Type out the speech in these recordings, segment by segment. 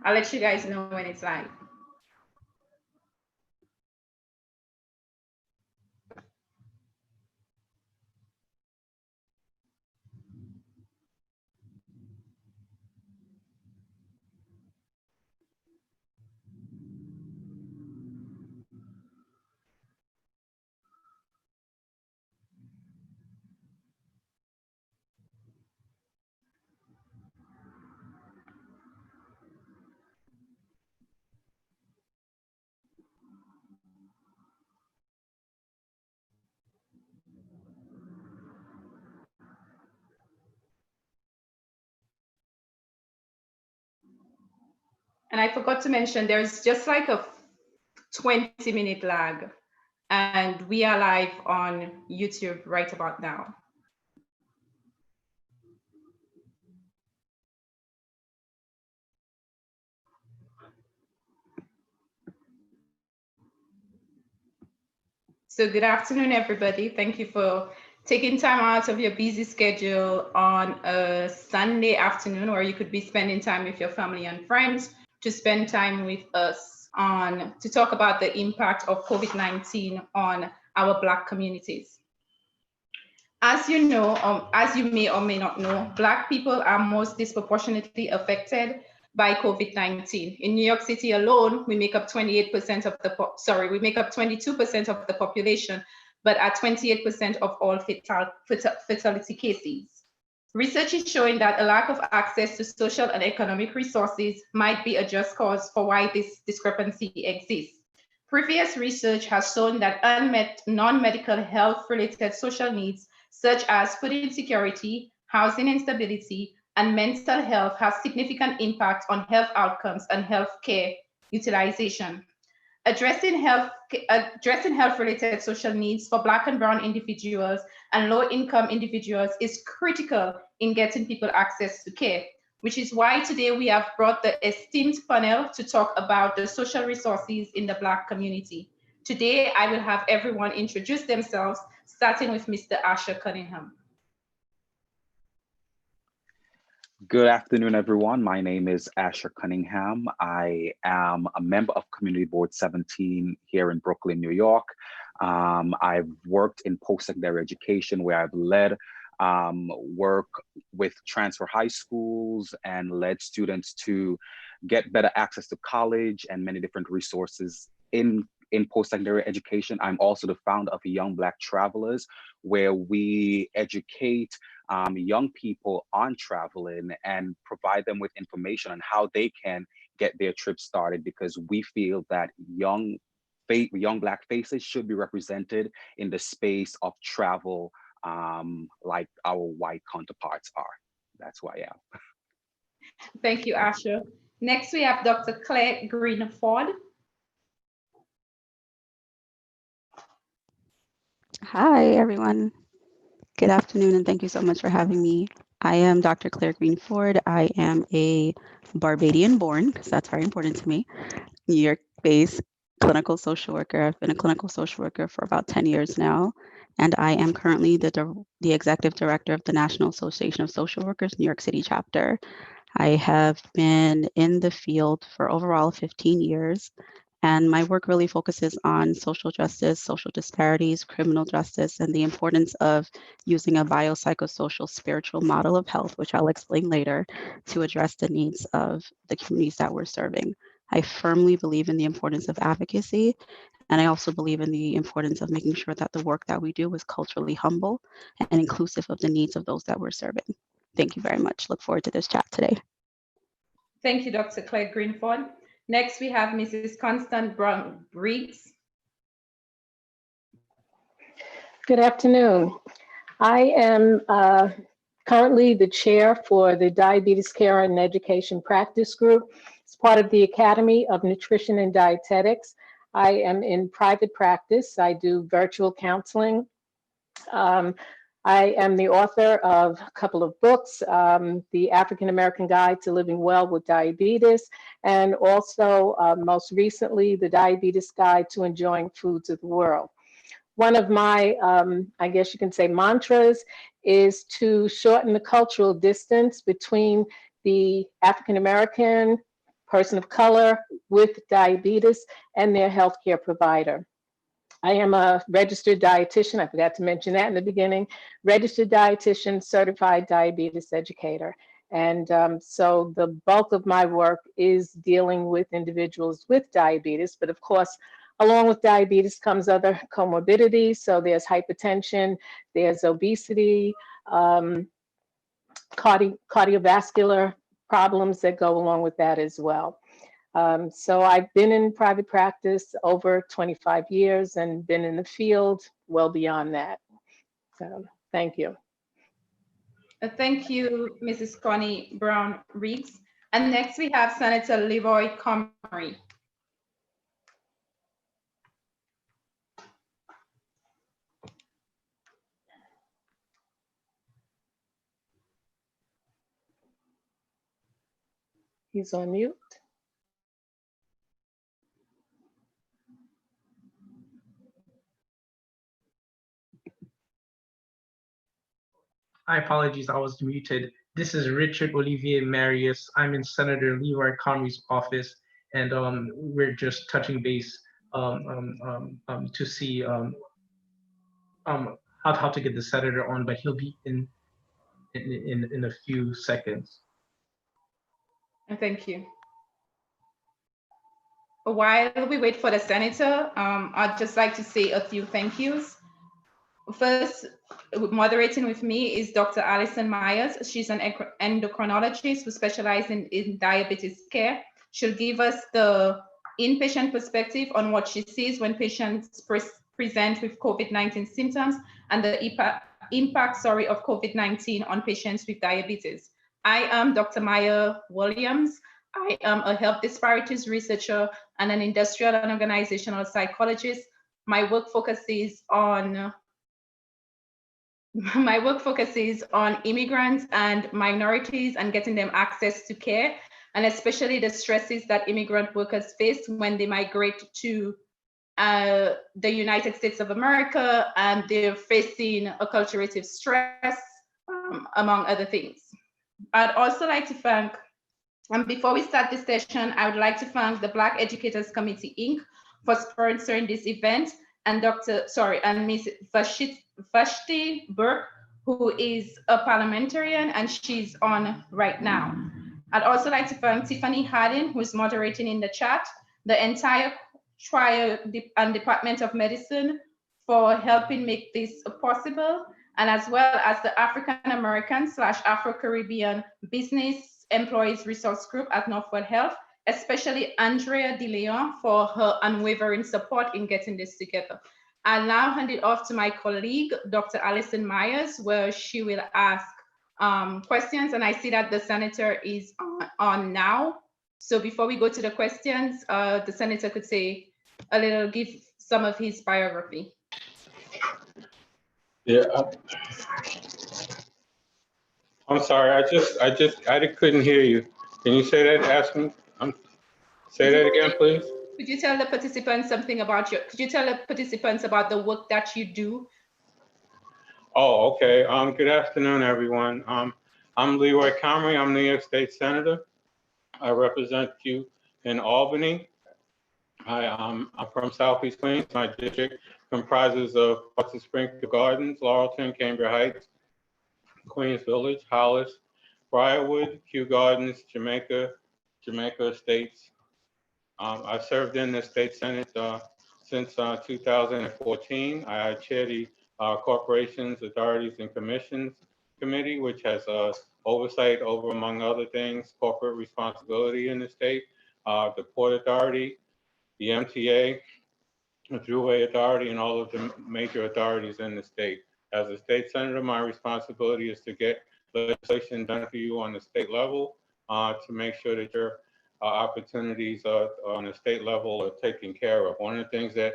I'll let you guys know when it's live. And I forgot to mention, there's just like a 20-minute lag, and we are live on YouTube right about now. So good afternoon, everybody. Thank you for taking time out of your busy schedule on a Sunday afternoon, or you could be spending time with your family and friends to spend time with us to talk about the impact of COVID-19 on our Black communities. As you know, as you may or may not know, Black people are most disproportionately affected by COVID-19. In New York City alone, we make up 28% of the, we make up 22% of the population, but are 28% of all fatality cases. Research is showing that a lack of access to social and economic resources might be a just cause for why this discrepancy exists. Previous research has shown that unmet non-medical health-related social needs such as food insecurity, housing instability, and mental health have significant impact on health outcomes and healthcare utilization. Addressing health-related social needs for Black and Brown individuals and low-income individuals is critical in getting people access to care, which is why today we have brought the esteemed panel to talk about the social resources in the Black community. Today, I will have everyone introduce themselves, starting with Mr. Asher Cunningham. Good afternoon, everyone. My name is Asher Cunningham. I am a member of Community Board 17 here in Brooklyn, New York. I've worked in post-secondary education where I've led work with transfer high schools and led students to get better access to college and many different resources in post-secondary education. I'm also the founder of Young Black Travelers, where we educate young people on traveling and provide them with information on how they can get their trip started, because we feel that young Black faces should be represented in the space of travel like our white counterparts are. That's who I am. Thank you, Asher. Next, we have Dr. Claire Greenford. Hi, everyone. Good afternoon, and thank you so much for having me. I am Dr. Claire Greenford. I am a Barbadian born, because that's very important to me, New York-based clinical social worker. I've been a clinical social worker for about 10 years now, and I am currently the executive director of the National Association of Social Workers, New York City chapter. I have been in the field for overall 15 years. And my work really focuses on social justice, social disparities, criminal justice, and the importance of using a biopsychosocial spiritual model of health, which I'll explain later, to address the needs of the communities that we're serving. I firmly believe in the importance of advocacy, and I also believe in the importance of making sure that the work that we do is culturally humble and inclusive of the needs of those that we're serving. Thank you very much. Look forward to this chat today. Thank you, Dr. Claire Greenford. Next, we have Mrs. Constance Brown Briggs. Good afternoon. I am currently the chair for the Diabetes Care and Education Practice Group. It's part of the Academy of Nutrition and Dietetics. I am in private practice. I do virtual counseling. I am the author of a couple of books, The African American Guide to Living Well with Diabetes, and also most recently, The Diabetes Guide to Enjoying Foods of the World. One of my, I guess you can say, mantras is to shorten the cultural distance between the African American person of color with diabetes, and their healthcare provider. I am a registered dietitian. I forgot to mention that in the beginning. Registered dietitian, certified diabetes educator. And so the bulk of my work is dealing with individuals with diabetes. But of course, along with diabetes comes other comorbidities. So there's hypertension, there's obesity, cardiovascular problems that go along with that as well. So I've been in private practice over 25 years and been in the field well beyond that. So thank you. Thank you, Mrs. Connie Brown Riggs. And next we have Senator Leroy Comrie. He's on mute. My apologies, I was muted. This is Richard Olivier Marius. I'm in Senator Leroy Comrie's office, and we're just touching base to see how to get the senator on, but he'll be in a few seconds. Thank you. While we wait for the senator, I'd just like to say a few thank yous. First, moderating with me is Dr. Alison Myers. She's an endocrinologist who specializes in diabetes care. She'll give us the inpatient perspective on what she sees when patients present with COVID-19 symptoms and the impact of COVID-19 on patients with diabetes. I am Dr. Maya Williams. I am a health disparities researcher and an industrial and organizational psychologist. My work focuses on immigrants and minorities and getting them access to care, and especially the stresses that immigrant workers face when they migrate to the United States of America, and they're facing acculturative stress, among other things. I'd also like to thank, and before we start this session, I would like to thank the Black Educators Committee, Inc. for sponsoring this event, and Ms. Vashti Burke, who is a parliamentarian, and she's on right now. I'd also like to thank Tiffany Hardin, who is moderating in the chat, the entire trial and Department of Medicine for helping make this possible, and as well as the African American / Afro-Caribbean Business Employees Resource Group at Northwell Health, especially Andrea De Leon for her unwavering support in getting this together. I'll now hand it off to my colleague, Dr. Alison Myers, where she will ask questions. And I see that the senator is on now. So before we go to the questions, the senator could say give some of his biography. Yeah. I'm sorry. I couldn't hear you. Can you say that? Say that again, please. Could you tell the participants something about could you tell the participants about the work that you do? Oh, okay. Good afternoon, everyone. I'm Leroy Comrie. I'm New York State Senator. I represent you in Albany. I'm from Southeast Queens. My district comprises of parts of Springfield Gardens, Laurelton, Cambria Heights, Queens Village, Hollis, Briarwood, Kew Gardens, Jamaica Estates. I served in the state senate since 2014. I chair the Corporations, Authorities, and Commissions Committee, which has oversight over, among other things, corporate responsibility in the state, the Port Authority, the MTA, the Thruway Authority, and all of the major authorities in the state. As a state senator, my responsibility is to get legislation done for you on the state level to make sure that your opportunities on the state level are taken care of. One of the things that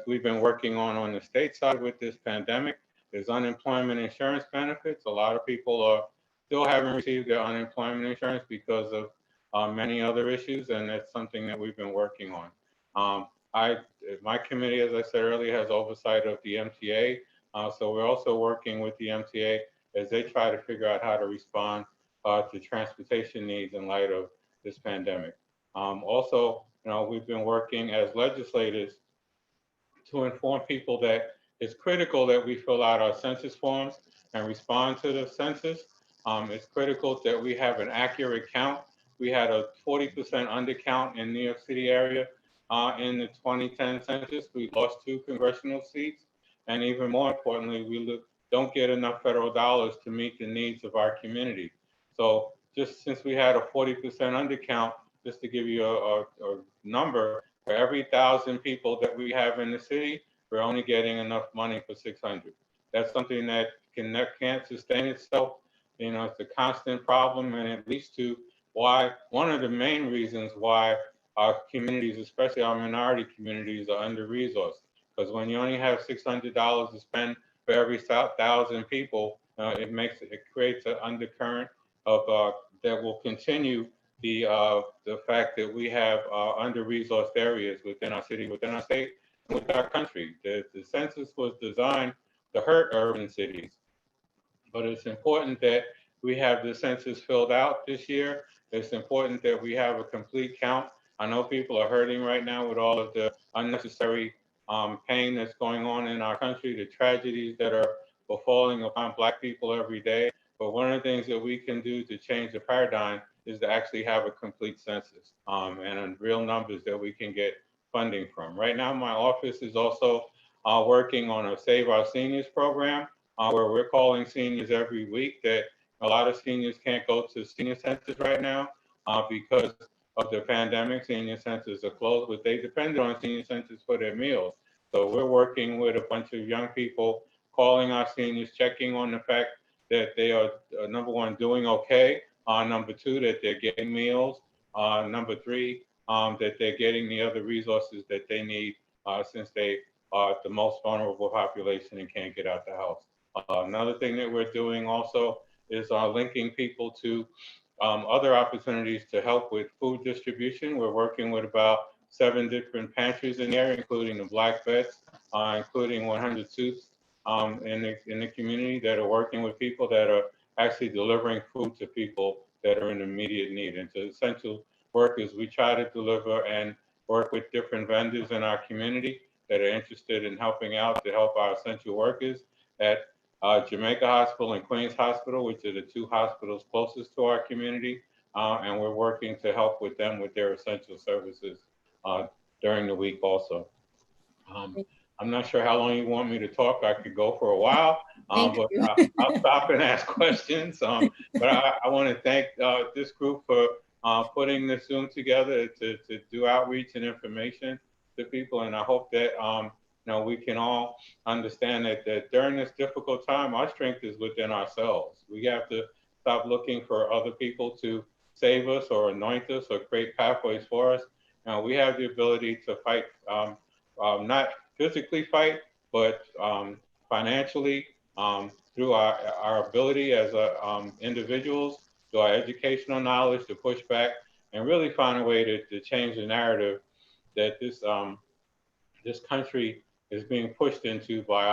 we've been working on the state side with this pandemic is unemployment insurance benefits. A lot of people still haven't received their unemployment insurance because of many other issues, and that's something that we've been working on. My committee, as I said earlier, has oversight of the MTA, so we're also working with the MTA as they try to figure out how to respond to transportation needs in light of this pandemic. Also, we've been working as legislators to inform people that it's critical that we fill out our census forms and respond to the census. It's critical that we have an accurate count. We had a 40% undercount in New York City area in the 2010 census. We lost 2 congressional seats. And even more importantly, we don't get enough federal dollars to meet the needs of our community. So just since we had a 40% undercount, just to give you a number, for every 1,000 people that we have in the city, we're only getting enough money for 600. That's something that can't sustain itself. It's a constant problem, and it leads to one of the main reasons why our communities, especially our minority communities, are under-resourced. Because when you only have $600 to spend for every 1,000 people, it creates an undercurrent of that will continue the fact that we have under-resourced areas within our city, within our state, and with our country. The census was designed to hurt urban cities, but it's important that we have the census filled out this year. It's important that we have a complete count. I know people are hurting right now with all of the unnecessary pain that's going on in our country, the tragedies that are befalling upon Black people every day. But one of the things that we can do to change the paradigm is to actually have a complete census and real numbers that we can get funding from. Right now, my office is also working on a Save Our Seniors program where we're calling seniors every week. That a lot of seniors can't go to senior centers right now because of the pandemic. Senior centers are closed, but they depend on senior centers for their meals. So we're working with a bunch of young people, calling our seniors, checking on the fact that they are, number one, doing okay. Number two, that they're getting meals. Number three, that they're getting the other resources that they need since they are the most vulnerable population and can't get out the house. Another thing that we're doing also is linking people to other opportunities to help with food distribution. We're working with about 7 different pantries in there, including the Black Vets, including 100 Soups in the community that are working with people that are actually delivering food to people that are in immediate need. And to essential workers, we try to deliver and work with different vendors in our community that are interested in helping out to help our essential workers at Jamaica Hospital and Queens Hospital, which are the 2 hospitals closest to our community. And we're working to help with them with their essential services during the week also. I'm not sure how long you want me to talk. I could go for a while, but I'll stop and ask questions. But I want to thank this group for putting this Zoom together to do outreach and information to people. And I hope that we can all understand that during this difficult time, our strength is within ourselves. We have to stop looking for other people to save us or anoint us or create pathways for us. Now we have the ability to fight, not physically fight, but financially through our ability as individuals, through our educational knowledge to push back and really find a way to change the narrative that this country is being pushed into by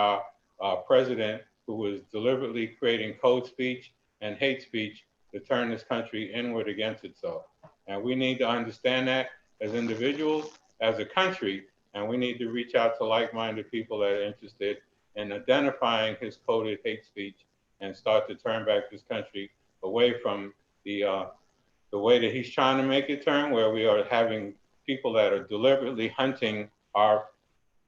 our president, who is deliberately creating code speech and hate speech to turn this country inward against itself. And we need to understand that as individuals, as a country, and we need to reach out to like-minded people that are interested in identifying his coded hate speech and start to turn back this country away from the way that he's trying to make it turn, where we are having people that are deliberately hunting our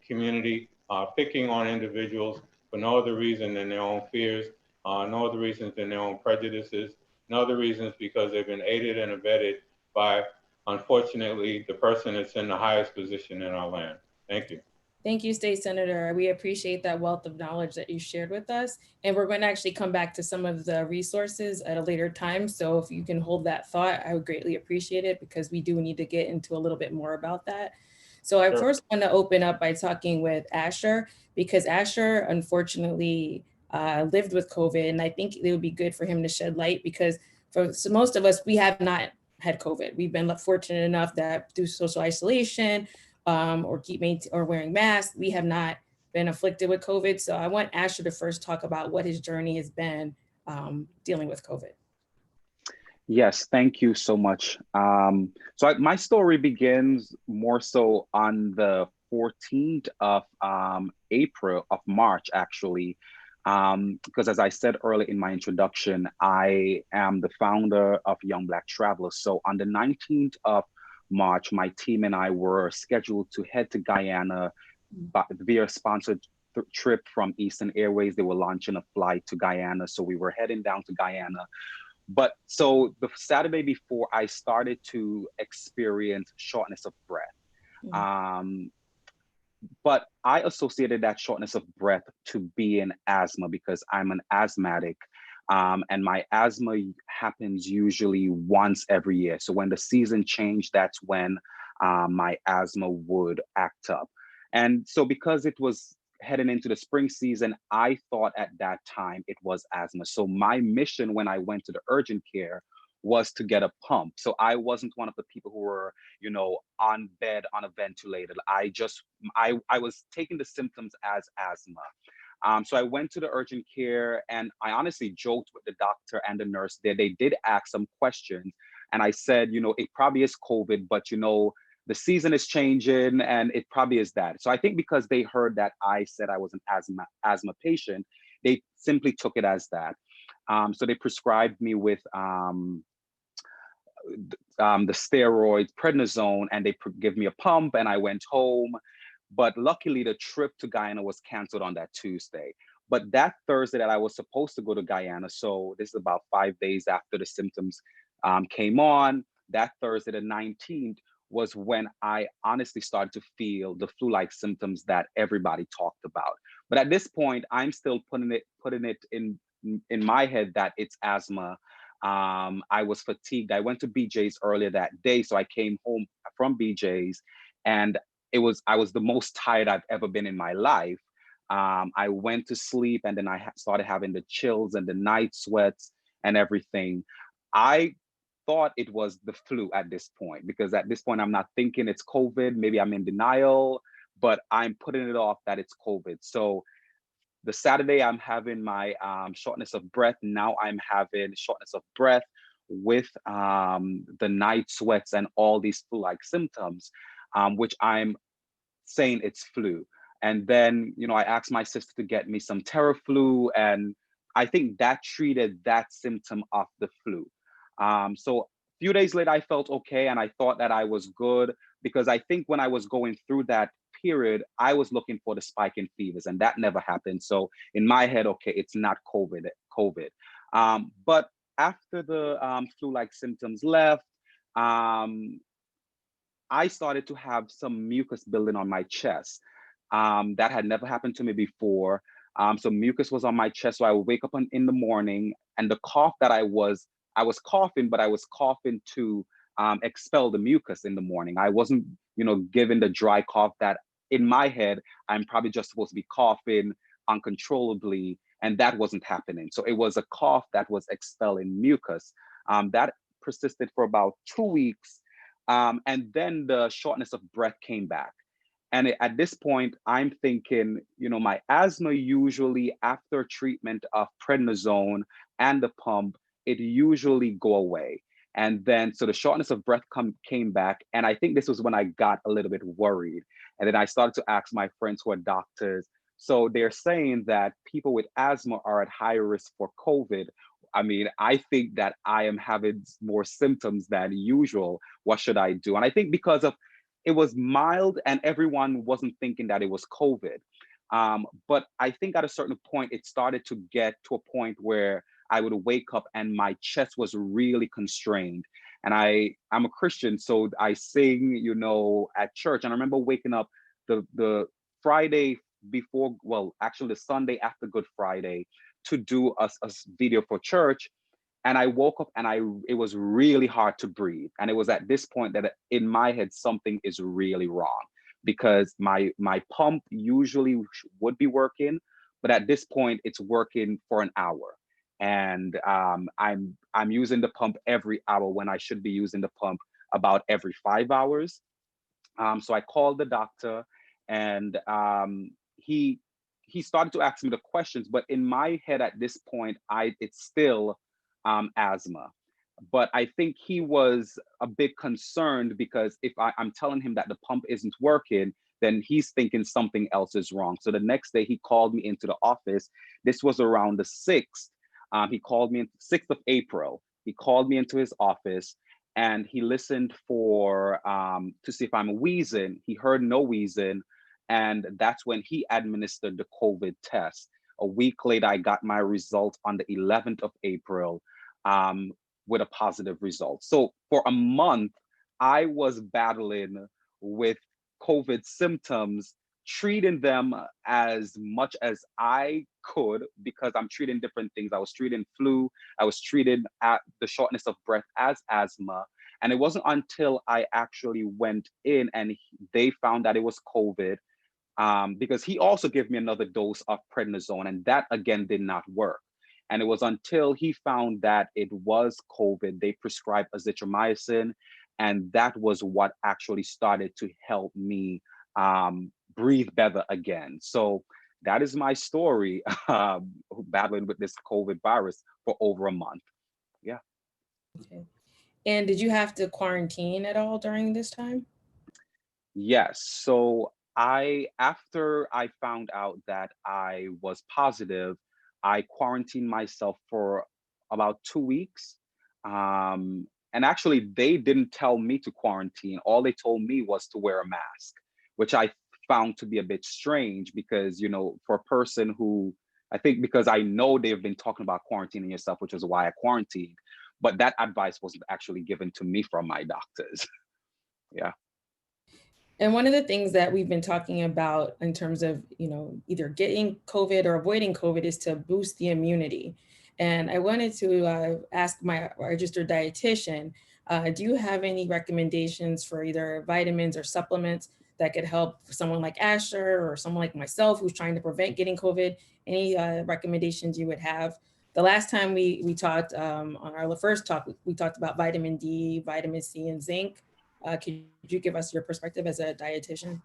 community, picking on individuals for no other reason than their own fears, no other reasons than their own prejudices, no other reasons because they've been aided and abetted by, unfortunately, the person that's in the highest position in our land. Thank you. Thank you, State Senator. We appreciate that wealth of knowledge that you shared with us. And we're going to actually come back to some of the resources at a later time. So if you can hold that thought, I would greatly appreciate it, because we do need to get into a little bit more about that. So I first want to open up by talking with Asher, because Asher, unfortunately, lived with COVID. And I think it would be good for him to shed light, because for most of us, we have not had COVID. We've been fortunate enough that through social isolation, or wearing masks, we have not been afflicted with COVID. So I want Asher to first talk about what his journey has been dealing with COVID. Yes, thank you so much. My story begins more so on the 14th of March, actually. Because as I said earlier in my introduction, I am the founder of Young Black Travelers. So on the 19th of March, my team and I were scheduled to head to Guyana via sponsored trip from Eastern Airways. They were launching a flight to Guyana. So we were heading down to Guyana. But so the Saturday before, I started to experience shortness of breath. Um, but I associated that shortness of breath to being asthma because I'm an asthmatic. And my asthma happens usually once every year. So when the season changed, that's when my asthma would act up. And so because it was heading into the spring season, I thought at that time it was asthma. So my mission when I went to the urgent care was to get a pump. So I wasn't one of the people who were, on bed on a ventilator. I was taking the symptoms as asthma. So I went to the urgent care and I honestly joked with the doctor and the nurse there. They did ask some questions. And I said, it probably is COVID, but the season is changing and it probably is that. So I think because they heard that I said I was an asthma patient, they simply took it as that. So they prescribed me with the steroids, prednisone, and they give me a pump and I went home. But luckily the trip to Guyana was canceled on that Tuesday. But that Thursday that I was supposed to go to Guyana, so this is about 5 days after the symptoms came on, that Thursday, the 19th, was when I honestly started to feel the flu-like symptoms that everybody talked about. But at this point, I'm still putting it in my head that it's asthma. I was fatigued. I went to BJ's earlier that day, so I came home from BJ's, and I was the most tired I've ever been in my life. I went to sleep, and then I started having the chills and the night sweats and everything. I thought it was the flu at this point, because at this point I'm not thinking it's COVID. Maybe I'm in denial, but I'm putting it off that it's COVID. So the Saturday I'm having my shortness of breath. Now I'm having shortness of breath with the night sweats and all these flu-like symptoms, which I'm saying it's flu. And then, I asked my sister to get me some Theraflu, and I think that treated that symptom of the flu. So a few days later, I felt okay, and I thought that I was good, because I think when I was going through that period, I was looking for the spike in fevers, and that never happened. So in my head, okay, it's not COVID. But after the flu-like symptoms left, um, I started to have some mucus building on my chest. That had never happened to me before. So mucus was on my chest. So I would wake up in the morning, and the cough that I was coughing, but I was coughing to expel the mucus in the morning. I wasn't, given the dry cough that in my head, I'm probably just supposed to be coughing uncontrollably, and that wasn't happening. So it was a cough that was expelling mucus. That persisted for about 2 weeks. And then the shortness of breath came back. And at this point, I'm thinking, my asthma usually after treatment of prednisone and the pump, it usually go away. And then, so the shortness of breath came back. And I think this was when I got a little bit worried. And then I started to ask my friends who are doctors. So they're saying that people with asthma are at higher risk for COVID. I mean, I think that I am having more symptoms than usual. What should I do? And I think because of it was mild and everyone wasn't thinking that it was COVID. But I think at a certain point, it started to get to a point where I would wake up and my chest was really constrained. And I'm a Christian, so I sing, at church. And I remember waking up the Friday before, well, actually the Sunday after Good Friday, to do a video for church. And I woke up and it was really hard to breathe. And it was at this point that in my head, something is really wrong, because my pump usually would be working, but at this point it's working for an hour. And I'm using the pump every hour when I should be using the pump about every 5 hours. So I called the doctor, and he started to ask me the questions, but in my head at this point, it's still asthma. But I think he was a bit concerned because if I'm telling him that the pump isn't working, then he's thinking something else is wrong. So the next day he called me into the office. This was around the 6th. He called me in 6th of April. He called me into his office and he listened for to see if I'm wheezing. He heard no wheezing. And that's when he administered the COVID test. A week later, I got my result on the 11th of April. With a positive result. So for a month, I was battling with COVID symptoms, treating them as much as I could because I'm treating different things. I was treating flu, I was treating at the shortness of breath as asthma. And it wasn't until I actually went in and they found that it was COVID, because he also gave me another dose of prednisone, and that again did not work. And it was until he found that it was COVID, they prescribed azithromycin. And that was what actually started to help me breathe better again. So that is my story, battling with this COVID virus for over a month. Yeah. Okay. And did you have to quarantine at all during this time? Yes. So after I found out that I was positive, I quarantined myself for about 2 weeks. And actually, they didn't tell me to quarantine. All they told me was to wear a mask, which I found to be a bit strange because, for a person who, I think because I know they've been talking about quarantining yourself, which is why I quarantined. But that advice wasn't actually given to me from my doctors. Yeah. And one of the things that we've been talking about in terms of, either getting COVID or avoiding COVID is to boost the immunity. And I wanted to ask my registered dietitian, do you have any recommendations for either vitamins or supplements that could help someone like Asher or someone like myself who's trying to prevent getting COVID? Any recommendations you would have? The last time we talked, on our first talk, we talked about vitamin D, vitamin C, and zinc. Could you give us your perspective as a dietitian?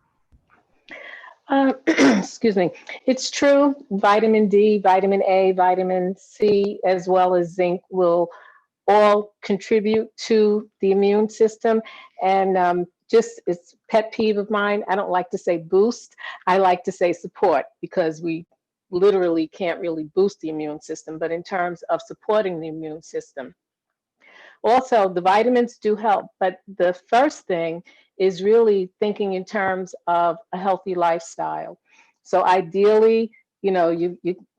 Excuse me. It's true. Vitamin D, vitamin A, vitamin C, as well as zinc will all contribute to the immune system. And just it's pet peeve of mine. I don't like to say boost. I like to say support because we literally can't really boost the immune system, but in terms of supporting the immune system. Also, the vitamins do help, but the first thing is really thinking in terms of a healthy lifestyle. So ideally, you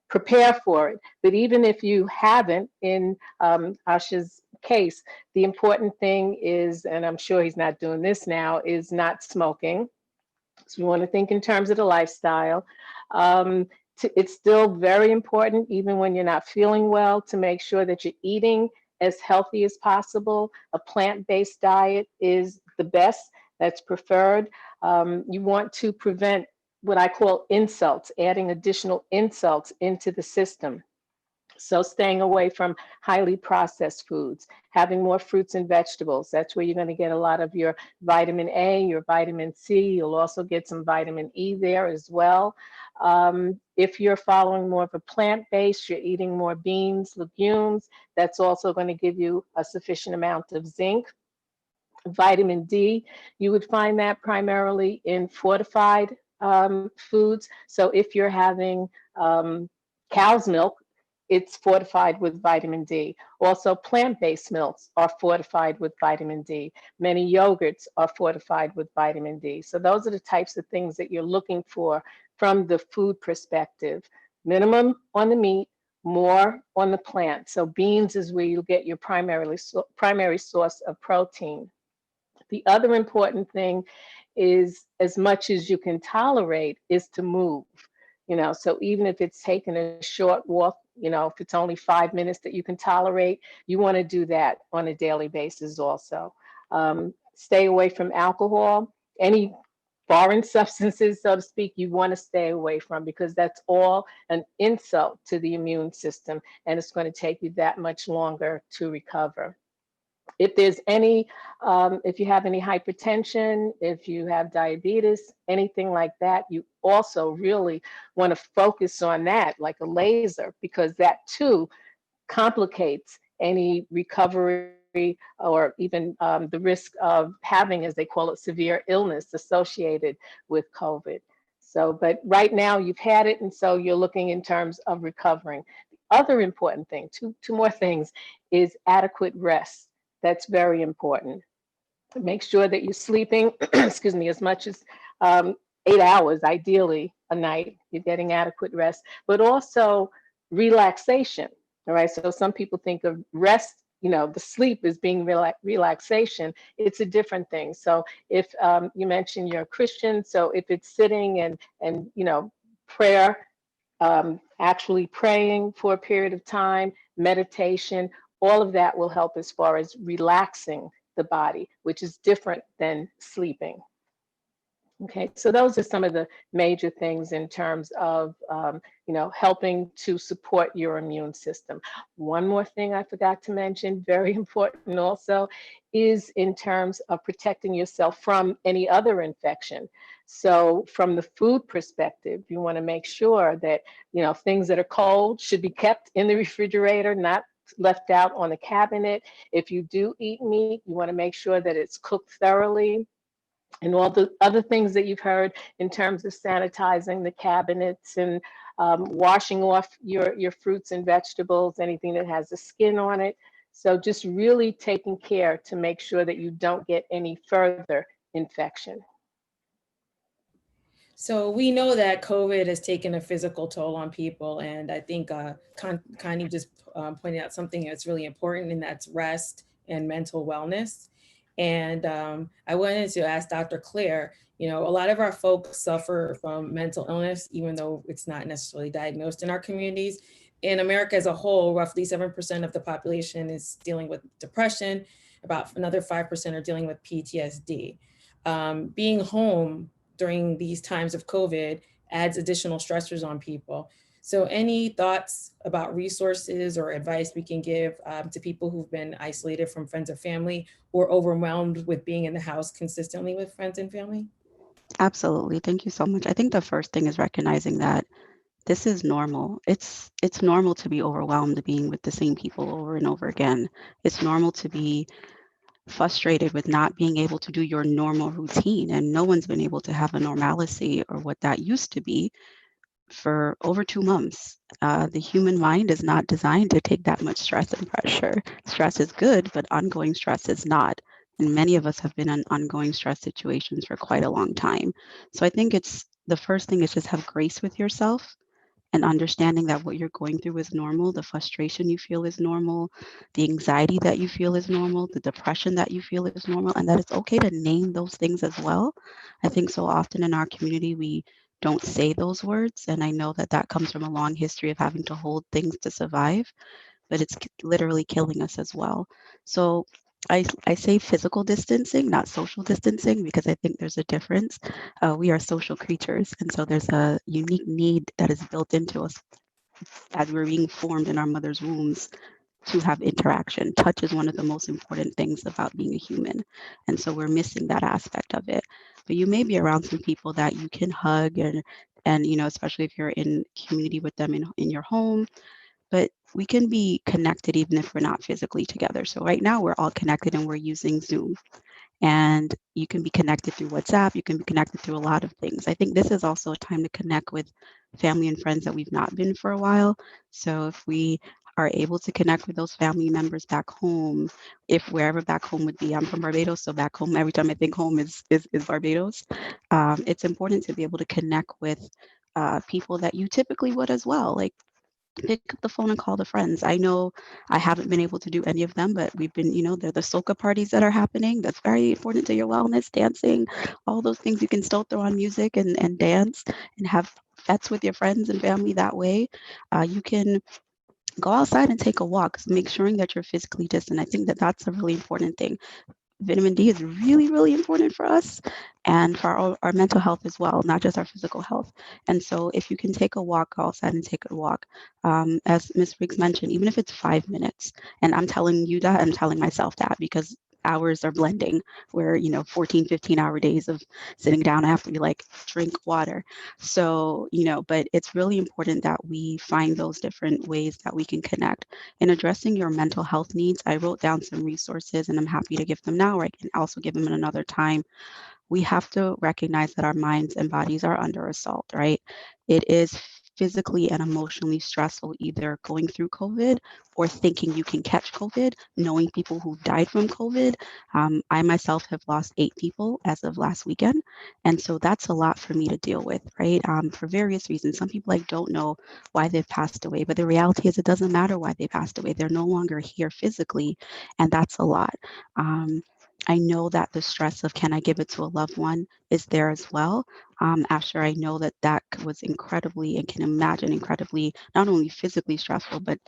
prepare for it. But even if you haven't, in Asha's case, the important thing is, and I'm sure he's not doing this now, is not smoking. So we want to think in terms of the lifestyle. It's still very important, even when you're not feeling well, to make sure that you're eating as healthy as possible. A plant-based diet is the best, that's preferred. You want to prevent what I call insults, adding additional insults into the system. So staying away from highly processed foods, having more fruits and vegetables. That's where you're going to get a lot of your vitamin A, your vitamin C. You'll also get some vitamin E there as well. If you're following more of a plant-based, you're eating more beans, legumes, that's also going to give you a sufficient amount of zinc. Vitamin D, you would find that primarily in fortified foods. So if you're having cow's milk, it's fortified with vitamin D. Also, plant-based milks are fortified with vitamin D. Many yogurts are fortified with vitamin D. So those are the types of things that you're looking for from the food perspective. Minimum on the meat, more on the plant. So beans is where you'll get your primary source of protein. The other important thing is, as much as you can tolerate, is to move. So even if it's taking a short walk, if it's only 5 minutes that you can tolerate, you want to do that on a daily basis also. Stay away from alcohol, any foreign substances, so to speak, you want to stay away from, because that's all an insult to the immune system, and it's going to take you that much longer to recover. If there's any, if you have any hypertension, if you have diabetes, anything like that, you also really want to focus on that like a laser, because that too complicates any recovery or even the risk of having, as they call it, severe illness associated with COVID. So, but right now you've had it, and so you're looking in terms of recovering. The other important thing, two more things, is adequate rest. That's very important. Make sure that you're sleeping, excuse me, as much as 8 hours, ideally, a night. You're getting adequate rest, but also relaxation. All right. So some people think of rest, the sleep as being relaxation. It's a different thing. So if you mentioned you're a Christian, so if it's sitting and prayer, actually praying for a period of time, meditation, all of that will help as far as relaxing the body, which is different than sleeping. Okay, so those are some of the major things in terms of, helping to support your immune system. One more thing I forgot to mention, very important also, is in terms of protecting yourself from any other infection. So from the food perspective, you want to make sure that, things that are cold should be kept in the refrigerator, not left out on the cabinet. If you do eat meat, you want to make sure that it's cooked thoroughly. And all the other things that you've heard in terms of sanitizing the cabinets and washing off your fruits and vegetables, anything that has a skin on it. So just really taking care to make sure that you don't get any further infection. So we know that COVID has taken a physical toll on people, and I think Connie just pointed out something that's really important, and that's rest and mental wellness. And I wanted to ask Dr. Claire, a lot of our folks suffer from mental illness, even though it's not necessarily diagnosed in our communities. In America as a whole, roughly 7% of the population is dealing with depression. About another 5% are dealing with PTSD. Being home during these times of COVID adds additional stressors on people. So any thoughts about resources or advice we can give to people who've been isolated from friends or family or overwhelmed with being in the house consistently with friends and family? Absolutely. Thank you so much. I think the first thing is recognizing that this is normal. It's normal to be overwhelmed being with the same people over and over again. It's normal to be frustrated with not being able to do your normal routine, and no one's been able to have a normalcy or what that used to be for over 2 months. The human mind is not designed to take that much stress and pressure. Stress is good, but ongoing stress is not. And many of us have been in ongoing stress situations for quite a long time. So I think it's the first thing is just have grace with yourself and understanding that what you're going through is normal. The frustration you feel is normal. The anxiety that you feel is normal. The depression that you feel is normal. And that it's okay to name those things as well. I think so often in our community, we don't say those words. And I know that that comes from a long history of having to hold things to survive, but it's literally killing us as well. So I say physical distancing, not social distancing, because I think there's a difference. We are social creatures. And so there's a unique need that is built into us as we're being formed in our mother's wombs to have interaction. Touch is one of the most important things about being a human. And so we're missing that aspect of it. But you may be around some people that you can hug and especially if you're in community with them in your home. But we can be connected even if we're not physically together. So right now we're all connected and we're using Zoom. And you can be connected through WhatsApp, you can be connected through a lot of things. I think this is also a time to connect with family and friends that we've not been for a while. So if we are able to connect with those family members back home, if wherever back home would be, I'm from Barbados, so back home, every time I think home is Barbados. It's important to be able to connect with people that you typically would as well. Like pick up the phone and call the friends. I know I haven't been able to do any of them, but we've been, they're the soca parties that are happening. That's very important to your wellness, dancing, all those things. You can still throw on music and dance and have fets with your friends and family that way. You can go outside and take a walk, make sure that you're physically distant. I think that that's a really important thing. Vitamin D is really, really important for us and for our mental health as well, not just our physical health. And so if you can take a walk, go outside and take a walk. As Ms. Riggs mentioned, even if it's 5 minutes, and I'm telling you that, I'm telling myself that because hours are blending where, 14, 15-hour days of sitting down, I have to be like, drink water. So, but it's really important that we find those different ways that we can connect. In addressing your mental health needs, I wrote down some resources and I'm happy to give them now, or I can also give them at another time. We have to recognize that our minds and bodies are under assault, right? It is physically and emotionally stressful either going through COVID or thinking you can catch COVID, knowing people who died from COVID. I myself have lost 8 people as of last weekend. And so that's a lot for me to deal with, right? For various reasons. Some people don't know why they've passed away, but the reality is it doesn't matter why they passed away. They're no longer here physically, and that's a lot. I know that the stress of can I give it to a loved one is there as well. After I know that that was incredibly and can imagine incredibly not only physically stressful, but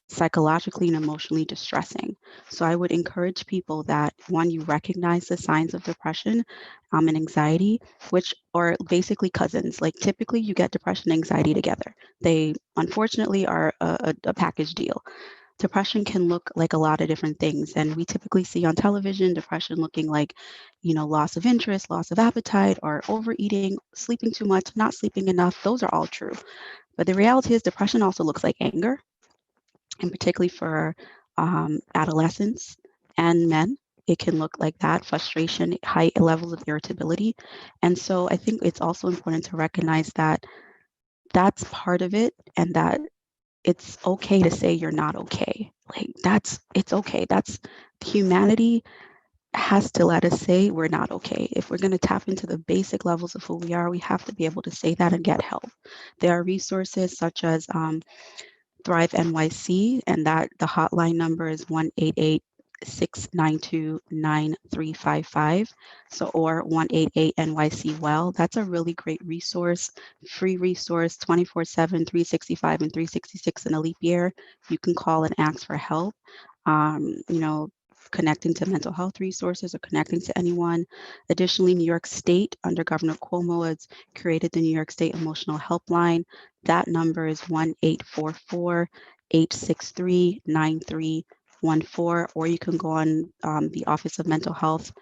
psychologically and emotionally distressing. So I would encourage people that one, you recognize the signs of depression and anxiety, which are basically cousins. Like typically you get depression and anxiety together. They unfortunately are a package deal. Depression can look like a lot of different things. And we typically see on television depression looking like, loss of interest, loss of appetite, or overeating, sleeping too much, not sleeping enough. Those are all true. But the reality is depression also looks like anger, and particularly for adolescents and men. It can look like that, frustration, high levels of irritability. And so I think it's also important to recognize that that's part of it, and that it's okay to say you're not okay. It's okay. That's humanity has to let us say we're not okay. If we're going to tap into the basic levels of who we are, we have to be able to say that and get help. There are resources such as Thrive NYC, and that the hotline number is 1-888-692-9355. So, or 188 NYC Well. That's a really great resource, free resource, 24/7, 365, and 366 in a leap year. You can call and ask for help. Connecting to mental health resources or connecting to anyone. Additionally, New York State, under Governor Cuomo, has created the New York State Emotional Helpline. That number is 1-844-863-9314, or you can go on the Office of Mental Health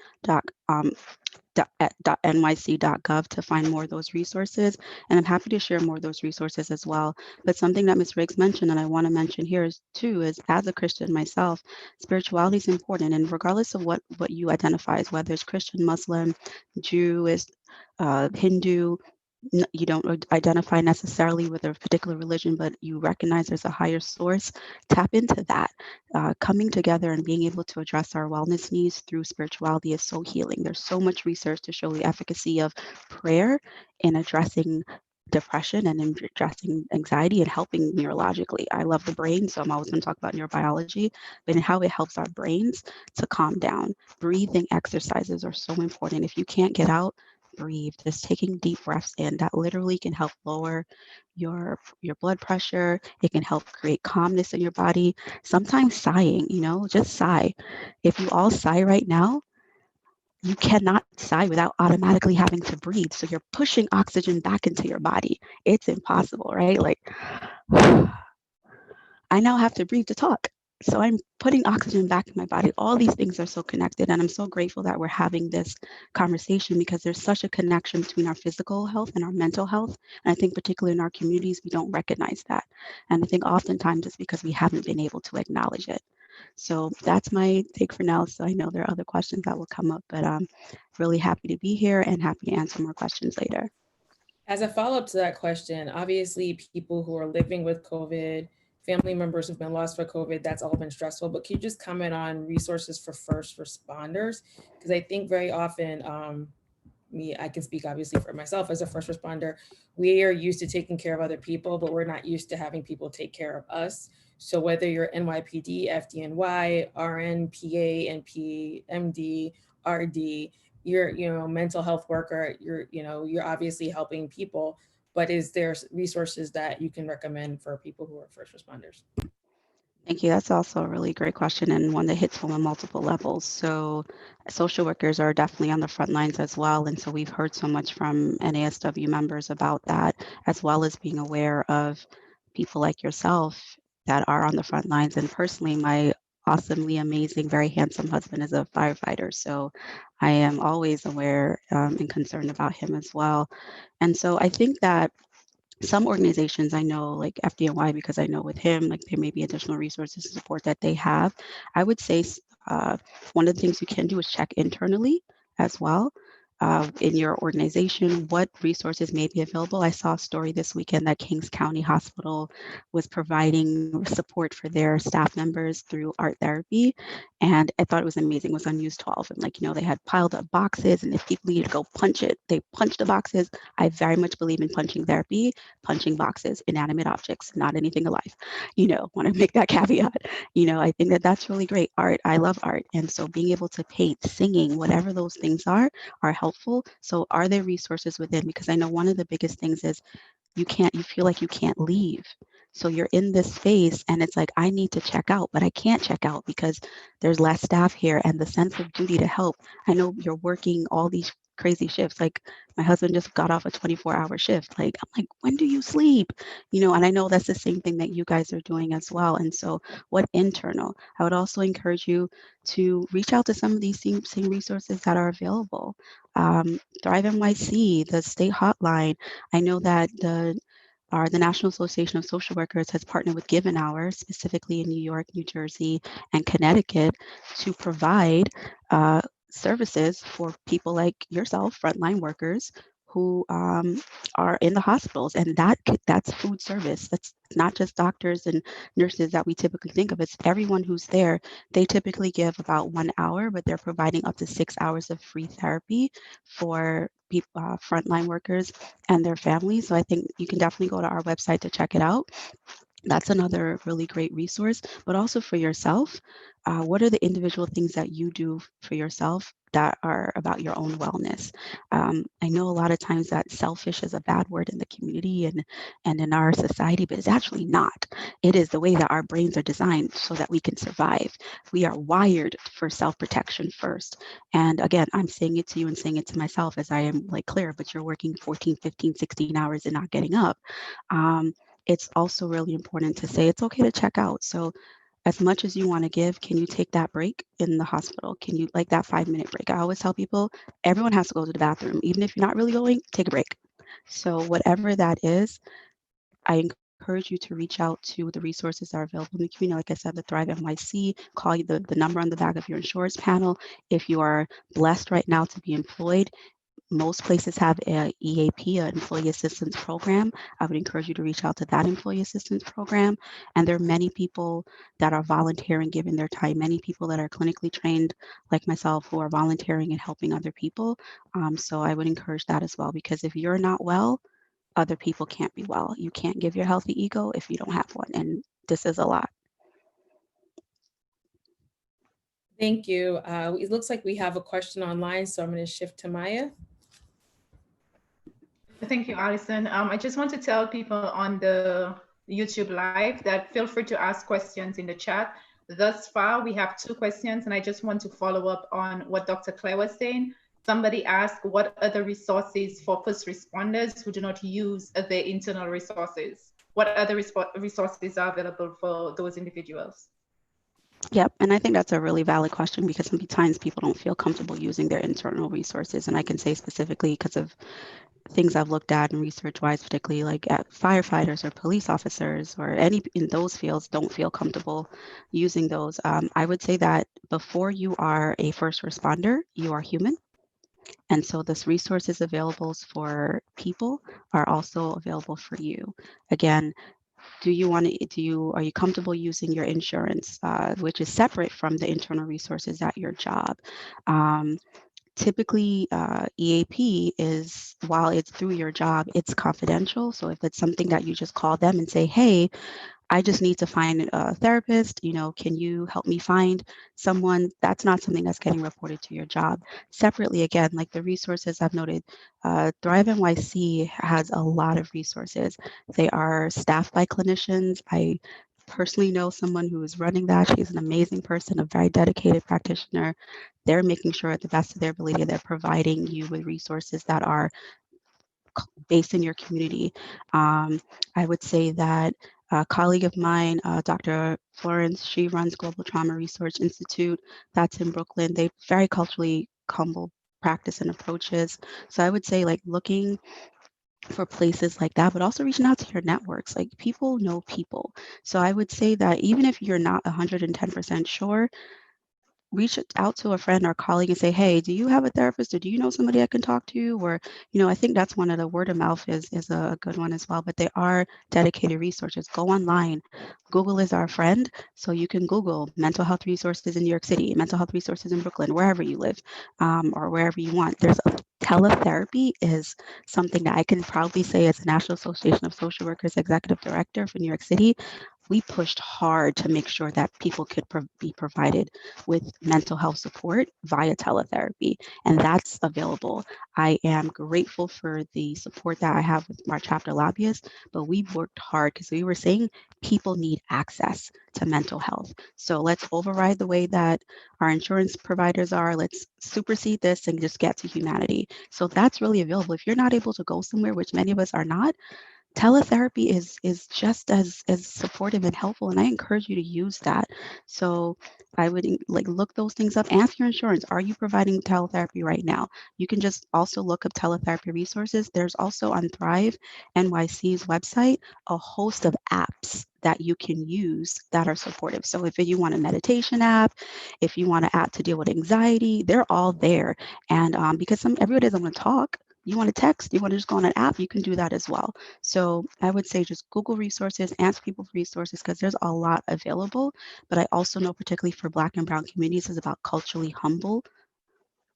.nyc.gov to find more of those resources. And I'm happy to share more of those resources as well. But something that Ms. Riggs mentioned, and I want to mention here is as a Christian myself, spirituality is important. And regardless of what you identify as, whether it's Christian, Muslim, Jewish, Hindu, you don't identify necessarily with a particular religion, but you recognize there's a higher source, tap into that. Coming together and being able to address our wellness needs through spirituality is so healing. There's so much research to show the efficacy of prayer in addressing depression and in addressing anxiety and helping neurologically. I love the brain, so I'm always going to talk about neurobiology, but in how it helps our brains to calm down. Breathing exercises are so important. If you can't get out, breathe. Just taking deep breaths in, that literally can help lower your blood pressure. It can help create calmness in your body. Sometimes sighing, just sigh. If you all sigh right now, you cannot sigh without automatically having to breathe. So you're pushing oxygen back into your body. It's impossible, right? Like, I now have to breathe to talk. So I'm putting oxygen back in my body. All these things are so connected. And I'm so grateful that we're having this conversation, because there's such a connection between our physical health and our mental health. And I think particularly in our communities, we don't recognize that. And I think oftentimes it's because we haven't been able to acknowledge it. So that's my take for now. So I know there are other questions that will come up, but I'm really happy to be here and happy to answer more questions later. As a follow-up to that question, obviously people who are living with COVID, family members who've been lost for COVID, that's all been stressful. But can you just comment on resources for first responders? Because I think very often, I can speak obviously for myself as a first responder, we are used to taking care of other people, but we're not used to having people take care of us. So whether you're NYPD, FDNY, RN, PA, NP, MD, RD, you're mental health worker, you're obviously helping people, but is there resources that you can recommend for people who are first responders? Thank you. That's also a really great question, and one that hits home on multiple levels. So social workers are definitely on the front lines as well. And so we've heard so much from NASW members about that, as well as being aware of people like yourself that are on the front lines. And personally, my awesomely amazing, very handsome husband is a firefighter. So I am always aware and concerned about him as well. And so I think that some organizations I know, like FDNY, because I know with him, like there may be additional resources and support that they have. I would say one of the things you can do is check internally as well. In your organization, what resources may be available. I saw a story this weekend that Kings County Hospital was providing support for their staff members through art therapy. And I thought it was amazing. It was on News 12. And like, they had piled up boxes, and if people needed to go punch it, they punched the boxes. I very much believe in punching therapy, punching boxes, inanimate objects, not anything alive. Want to make that caveat. I think that that's really great. Art, I love art. And so being able to paint, singing, whatever those things are helpful. So are there resources within? Because I know one of the biggest things is you feel like you can't leave. So you're in this space and it's like, I need to check out, but I can't check out because there's less staff here, and the sense of duty to help. I know you're working all these crazy shifts. Like my husband just got off a 24-hour shift. Like, I'm like, when do you sleep? And I know that's the same thing that you guys are doing as well. And so what internal? I would also encourage you to reach out to some of these same resources that are available. Thrive NYC, the state hotline. I know that the National Association of Social Workers has partnered with Give an Hour, specifically in New York, New Jersey, and Connecticut, to provide services for people like yourself, frontline workers, who are in the hospitals, and that's food service. That's not just doctors and nurses that we typically think of. It's everyone who's there. They typically give about 1 hour, but they're providing up to 6 hours of free therapy for frontline workers and their families. So I think you can definitely go to our website to check it out. That's another really great resource, but also for yourself. What are the individual things that you do for yourself that are about your own wellness? I know a lot of times that selfish is a bad word in the community and in our society, but it's actually not. It is the way that our brains are designed so that we can survive. We are wired for self-protection first. And again, I'm saying it to you and saying it to myself as I am like Claire, but you're working 14, 15, 16 hours and not getting up. It's also really important to say it's okay to check out. So as much as you want to give, can you take that break in the hospital? Can you, like that 5-minute break? I always tell people, everyone has to go to the bathroom. Even if you're not really going, take a break. So whatever that is, I encourage you to reach out to the resources that are available in the community. Like I said, the Thrive NYC, call the number on the back of your insurance panel. If you are blessed right now to be employed, most places have a EAP, an employee assistance program. I would encourage you to reach out to that employee assistance program. And there are many people that are volunteering, giving their time, many people that are clinically trained like myself who are volunteering and helping other people. So I would encourage that as well, because if you're not well, other people can't be well. You can't give your healthy ego if you don't have one. And this is a lot. Thank you. It looks like we have a question online, so I'm going to shift to Maya. Thank you, Allison. I just want to tell people on the YouTube live that feel free to ask questions in the chat. Thus far, we have 2 questions, and I just want to follow up on what Dr. Claire was saying. Somebody asked, what other resources for first responders who do not use their internal resources? What other resources are available for those individuals? Yep, and I think that's a really valid question, because sometimes people don't feel comfortable using their internal resources. And I can say specifically because of things I've looked at and research-wise, particularly like at firefighters or police officers or any in those fields, don't feel comfortable using those. I would say that before you are a first responder, you are human. And so this resources available for people are also available for you. Again, are you comfortable using your insurance, which is separate from the internal resources at your job? Typically, EAP is, while it's through your job, it's confidential. So if it's something that you just call them and say, hey, I just need to find a therapist, can you help me find someone? That's not something that's getting reported to your job. Separately, again, like the resources I've noted, Thrive NYC has a lot of resources. They are staffed by clinicians. I personally know someone who is running that. She's an amazing person, a very dedicated practitioner. They're making sure at the best of their ability they're providing you with resources that are based in your community. I would say that A colleague of mine, Dr. Florence, she runs Global Trauma Research Institute. That's in Brooklyn. They very culturally humble practice and approaches. So I would say like looking for places like that, but also reaching out to your networks. Like people know people. So I would say that even if you're not 110% sure, reach out to a friend or colleague and say, hey, do you have a therapist or do you know somebody I can talk to? Or, I think that's one of the word of mouth is a good one as well. But they are dedicated resources. Go online. Google is our friend. So you can Google mental health resources in New York City, mental health resources in Brooklyn, wherever you live, or wherever you want. There's a teletherapy is something that I can proudly say as the National Association of Social Workers Executive Director for New York City. We pushed hard to make sure that people could be provided with mental health support via teletherapy, and that's available. I am grateful for the support that I have with our chapter lobbyists, but we worked hard because we were saying people need access to mental health. So let's override the way that our insurance providers are. Let's supersede this and just get to humanity. So that's really available. If you're not able to go somewhere, which many of us are not, teletherapy is just as supportive and helpful, and I encourage you to use that. So I would like look those things up. Ask your insurance, are you providing teletherapy right now? You can just also look up teletherapy resources. There's also on Thrive NYC's website a host of apps that you can use that are supportive. So if you want a meditation app, if you want an app to deal with anxiety, they're all there. And because everybody doesn't want to talk, you want to text, you want to just go on an app, you can do that as well. So I would say just Google resources, ask people for resources because there's a lot available. But I also know, particularly for Black and Brown communities, is about culturally humble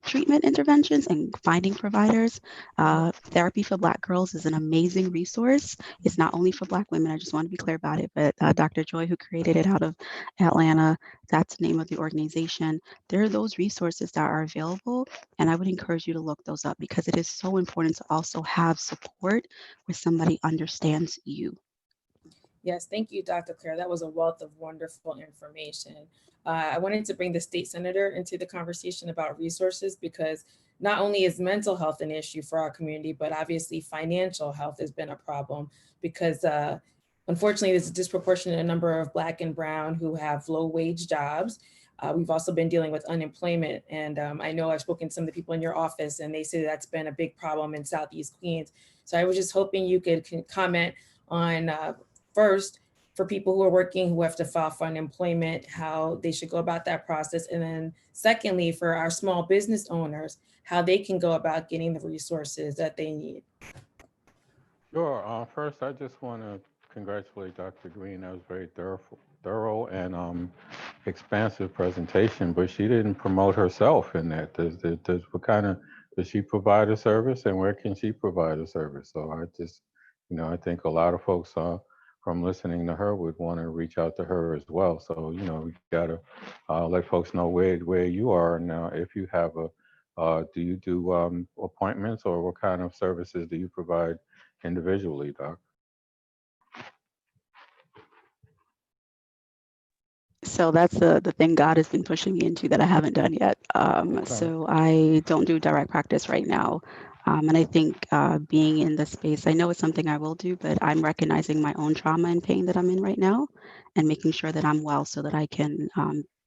treatment interventions and finding providers. Therapy for Black girls is an amazing resource. It's not only for Black women, I just want to be clear about it, but Dr. Joy, who created it out of Atlanta, that's the name of the organization. There are those resources that are available, and I would encourage you to look those up because it is so important to also have support where somebody understands you. Yes, thank you, Dr. Claire. That was a wealth of wonderful information. I wanted to bring the state senator into the conversation about resources because not only is mental health an issue for our community, but obviously financial health has been a problem because unfortunately, there's a disproportionate number of Black and Brown who have low wage jobs. We've also been dealing with unemployment. And I know I've spoken to some of the people in your office and they say that's been a big problem in Southeast Queens. So I was just hoping you could comment on first, for people who are working who have to file for unemployment, how they should go about that process. And then secondly, for our small business owners, how they can go about getting the resources that they need. Sure. First, I just want to congratulate Dr. Green. That was very thorough and expansive presentation, but she didn't promote herself in that. What kind of, does she provide a service and where can she provide a service? So I just, I think a lot of folks from listening to her would want to reach out to her as well. So, we got to let folks know where you are now. If you have do you do appointments or what kind of services do you provide individually, Doc? So that's the thing God has been pushing me into that I haven't done yet. Okay. So I don't do direct practice right now. And I think being in the space, I know it's something I will do, but I'm recognizing my own trauma and pain that I'm in right now and making sure that I'm well so that I can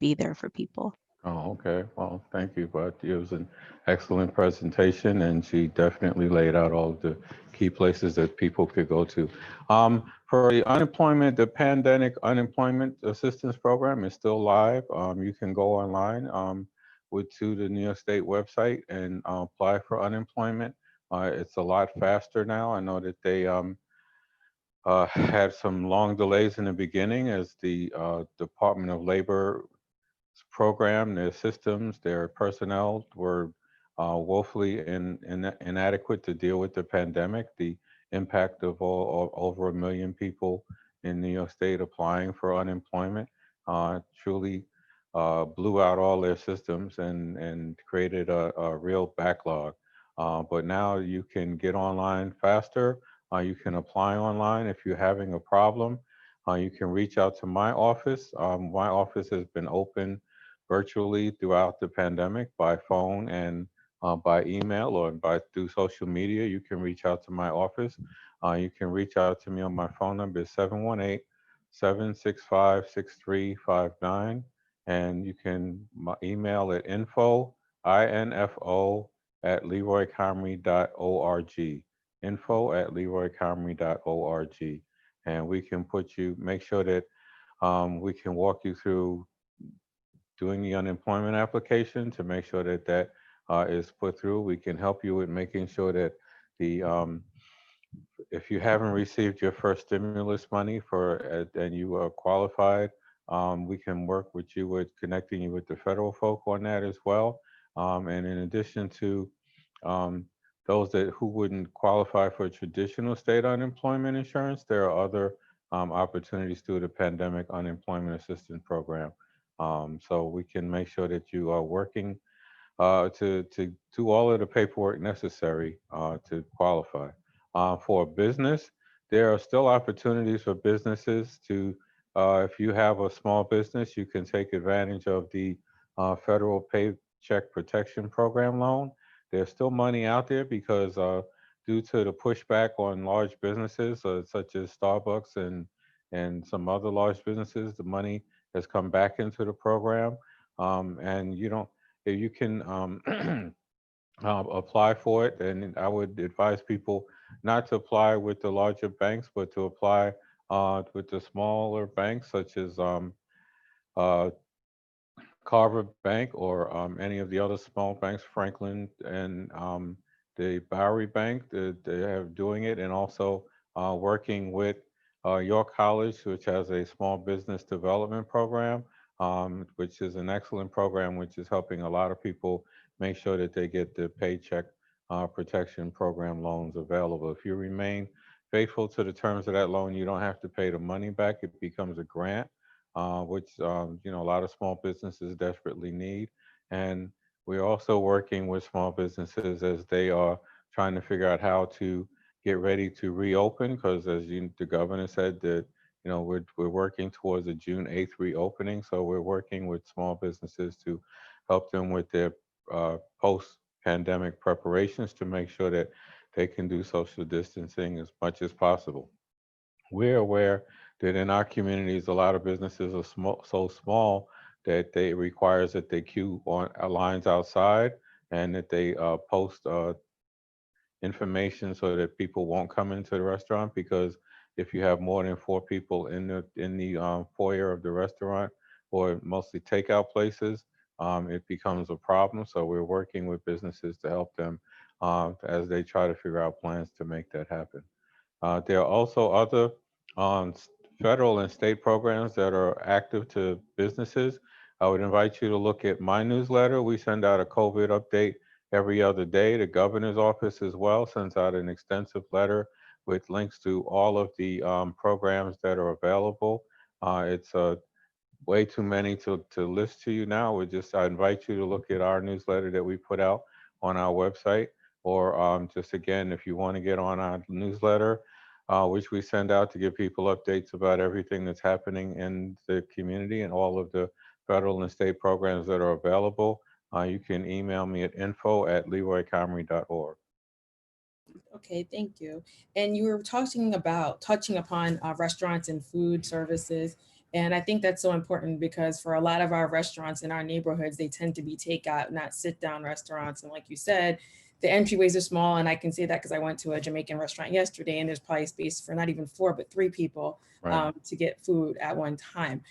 be there for people. Oh, okay. Well, thank you. But it was an excellent presentation, and she definitely laid out all the key places that people could go to. For the unemployment, the pandemic unemployment assistance program is still live. You can go online to the New York State website and apply for unemployment. It's a lot faster now. I know that they had some long delays in the beginning as the Department of Labor program, their systems, their personnel were woefully inadequate to deal with the pandemic. The impact of over 1 million people in New York State applying for unemployment truly blew out all their systems and created a real backlog. But now you can get online faster. You can apply online if you're having a problem. You can reach out to my office. My office has been open virtually throughout the pandemic by phone and by email or through social media. You can reach out to my office. You can reach out to me on my phone number is 765-6359. And you can email at info@leroycomrie.org. info@leroycomrie.org. And we can make sure that we can walk you through doing the unemployment application to make sure that that is put through. We can help you with making sure that the if you haven't received your first stimulus money and you are qualified, we can work with you with connecting you with the federal folk on that as well. And in addition to those who wouldn't qualify for traditional state unemployment insurance, there are other opportunities through the Pandemic Unemployment Assistance Program. So we can make sure that you are working to do all of the paperwork necessary to qualify. For a business, there are still opportunities for businesses to, if you have a small business, you can take advantage of the federal Paycheck Protection Program loan. There's still money out there because due to the pushback on large businesses such as Starbucks and some other large businesses, the money has come back into the program. And you can apply for it, and I would advise people not to apply with the larger banks, but to apply with the smaller banks, such as uh, Carver Bank or any of the other small banks, Franklin and the Bowery Bank. They have doing it, and also working with York College, which has a small business development program, which is an excellent program, which is helping a lot of people make sure that they get the Paycheck Protection Program loans available. If you remain faithful to the terms of that loan, you don't have to pay the money back. It becomes a grant, which a lot of small businesses desperately need. And we're also working with small businesses as they are trying to figure out how to get ready to reopen, because as the governor said that we're working towards a June 8th reopening. So we're working with small businesses to help them with their post-pandemic preparations to make sure that they can do social distancing as much as possible. We're aware that in our communities, a lot of businesses are so small that it requires that they queue on lines outside, and that they post information so that people won't come into the restaurant, because if you have more than 4 people in the foyer of the restaurant, or mostly takeout places, it becomes a problem. So we're working with businesses to help them as they try to figure out plans to make that happen. There are also other federal and state programs that are active to businesses. I would invite you to look at my newsletter. We send out a COVID update every other day. The governor's office as well sends out an extensive letter with links to all of the programs that are available. It's way too many to list to you now. I invite you to look at our newsletter that we put out on our website, or just again, if you want to get on our newsletter, which we send out to give people updates about everything that's happening in the community and all of the federal and state programs that are available. You can email me at info@leroycomrie.org. Okay, thank you. And you were touching upon restaurants and food services. And I think that's so important because for a lot of our restaurants in our neighborhoods, they tend to be takeout, not sit down restaurants. And like you said, the entryways are small. And I can say that because I went to a Jamaican restaurant yesterday, and there's probably space for not even 4, but 3 people to get food at one time.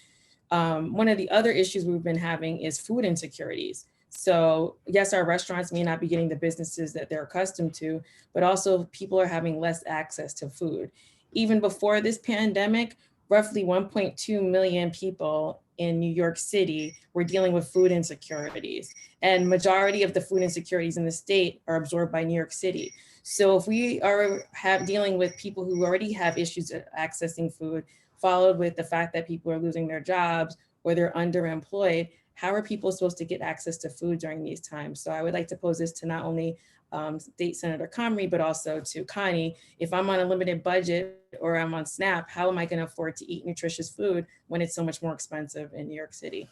One of the other issues we've been having is food insecurities. So yes, our restaurants may not be getting the businesses that they're accustomed to, but also people are having less access to food. Even before this pandemic, roughly 1.2 million people in New York City were dealing with food insecurities. And majority of the food insecurities in the state are absorbed by New York City. So if we are dealing with people who already have issues accessing food, followed with the fact that people are losing their jobs or they're underemployed, how are people supposed to get access to food during these times? So I would like to pose this to not only State Senator Comrie, but also to Connie. If I'm on a limited budget or I'm on SNAP, how am I going to afford to eat nutritious food when it's so much more expensive in New York City?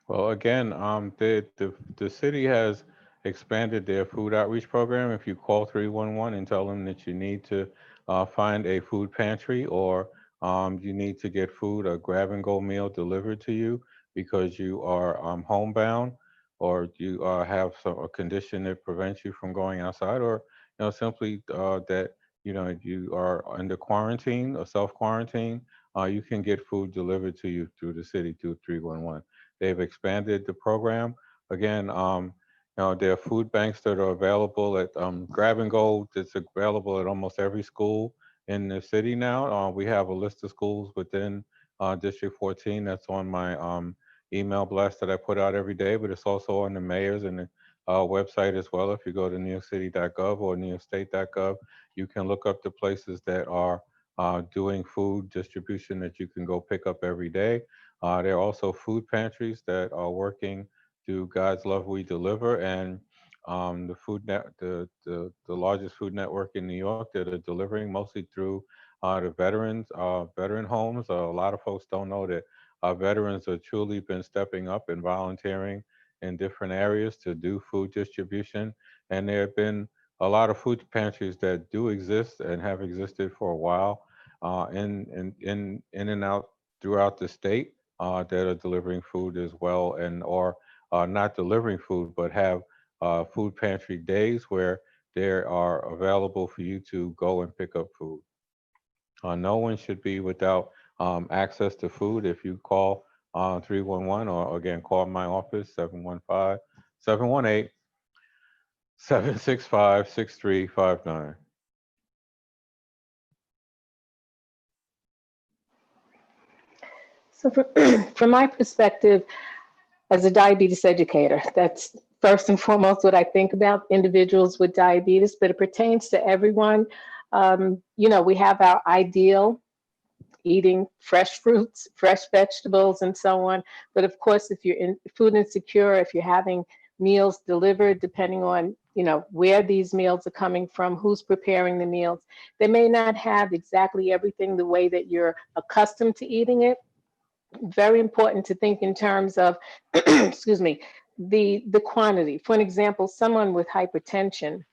Well, again, the city has expanded their food outreach program. If you call 311 and tell them that you need to find a food pantry, or you need to get food, a grab and go meal delivered to you because you are homebound, or you have a condition that prevents you from going outside, or simply that you are under quarantine or self quarantine, you can get food delivered to you through the city through 311. They've expanded the program again. There are food banks that are available at Grab and Go that's available at almost every school in the city now. We have a list of schools within District 14 that's on my email blast that I put out every day, but it's also on the mayor's and the website as well. If you go to newyorkcity.gov or newyorkstate.gov, you can look up the places that are doing food distribution that you can go pick up every day. There are also food pantries that are working through God's Love We Deliver, and the the largest food network in New York that are delivering mostly through the veteran homes. A lot of folks don't know that our veterans have truly been stepping up and volunteering in different areas to do food distribution, and there have been a lot of food pantries that do exist and have existed for a while in and out throughout the state that are delivering food as well, and or not delivering food, but have food pantry days where they are available for you to go and pick up food. No one should be without access to food. If you call 311, or again, call my office, 715-718-765-6359. So from my perspective, as a diabetes educator, that's first and foremost what I think about individuals with diabetes, but it pertains to everyone. We have our ideal eating fresh fruits, fresh vegetables, and so on. But of course, if you're food insecure, if you're having meals delivered, depending on where these meals are coming from, who's preparing the meals, they may not have exactly everything the way that you're accustomed to eating it. Very important to think in terms of, excuse me, the quantity. For an example, someone with hypertension,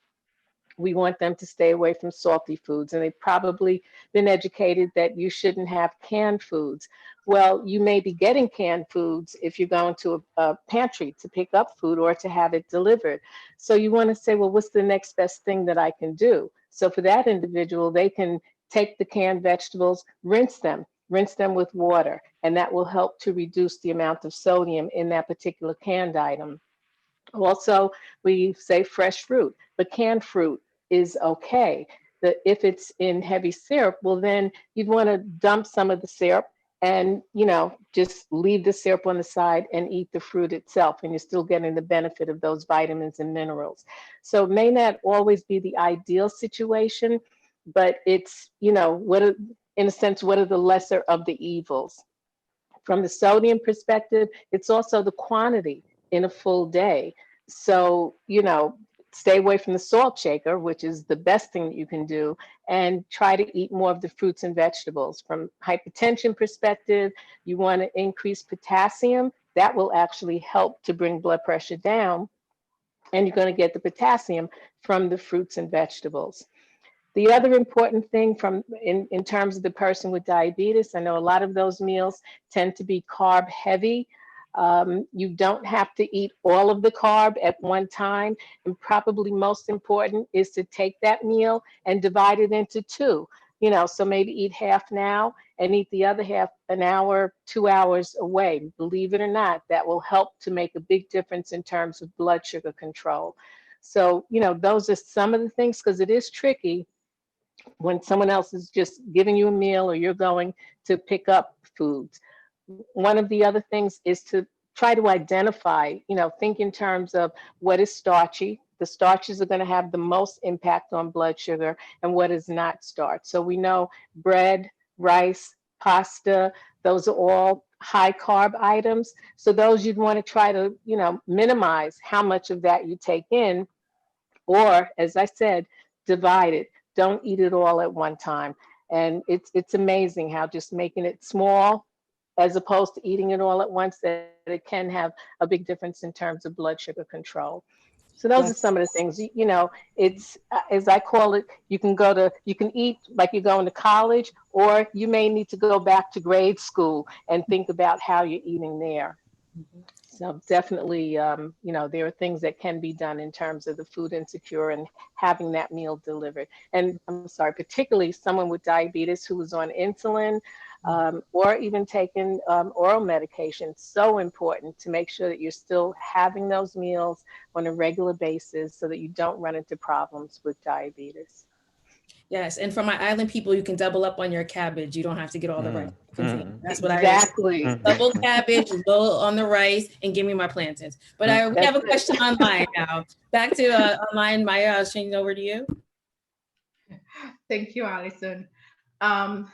we want them to stay away from salty foods, and they've probably been educated that you shouldn't have canned foods. Well, you may be getting canned foods if you're going to a pantry to pick up food or to have it delivered. So you want to say, well, what's the next best thing that I can do? So for that individual, they can take the canned vegetables, rinse them with water, and that will help to reduce the amount of sodium in that particular canned item. Also, we say fresh fruit, but canned fruit is okay. If it's in heavy syrup, well, then you'd want to dump some of the syrup and, just leave the syrup on the side and eat the fruit itself, and you're still getting the benefit of those vitamins and minerals. So it may not always be the ideal situation, but it's, in a sense, what are the lesser of the evils? From the sodium perspective, it's also the quantity in a full day. So, stay away from the salt shaker, which is the best thing that you can do, and try to eat more of the fruits and vegetables. From hypertension perspective, you want to increase potassium. That will actually help to bring blood pressure down, and you're going to get the potassium from the fruits and vegetables. The other important thing in terms of the person with diabetes, I know a lot of those meals tend to be carb heavy. You don't have to eat all of the carb at one time. And probably most important is to take that meal and divide it into two. So maybe eat half now and eat the other half an hour, 2 hours away. Believe it or not, that will help to make a big difference in terms of blood sugar control. So, those are some of the things, because it is tricky when someone else is just giving you a meal or you're going to pick up foods. One of the other things is to try to identify, think in terms of what is starchy. The starches are going to have the most impact on blood sugar, and what is not starch. So we know bread, rice, pasta, those are all high carb items. So those you'd want to try to, minimize how much of that you take in, or as I said, divide it. Don't eat it all at one time. And it's amazing how just making it small as opposed to eating it all at once, that it can have a big difference in terms of blood sugar control. So those are Yes. some of the things, you know, it's, as I call it, you can eat like you're going to college, or you may need to go back to grade school and think about how you're eating there. Mhm. So definitely, you know, there are things that can be done in terms of the food insecure and having that meal delivered. And I'm sorry, particularly someone with diabetes who is on insulin, or even taking oral medication. So important to make sure that you're still having those meals on a regular basis so that you don't run into problems with diabetes. Yes, and for my island people, you can double up on your cabbage. You don't have to get all the rice. That's what I always say. Exactly. Double cabbage, low on the rice, and give me my plantains. But we have a That's it. question online now. Back to online, Maya, I'll change it over to you. Thank you, Alison.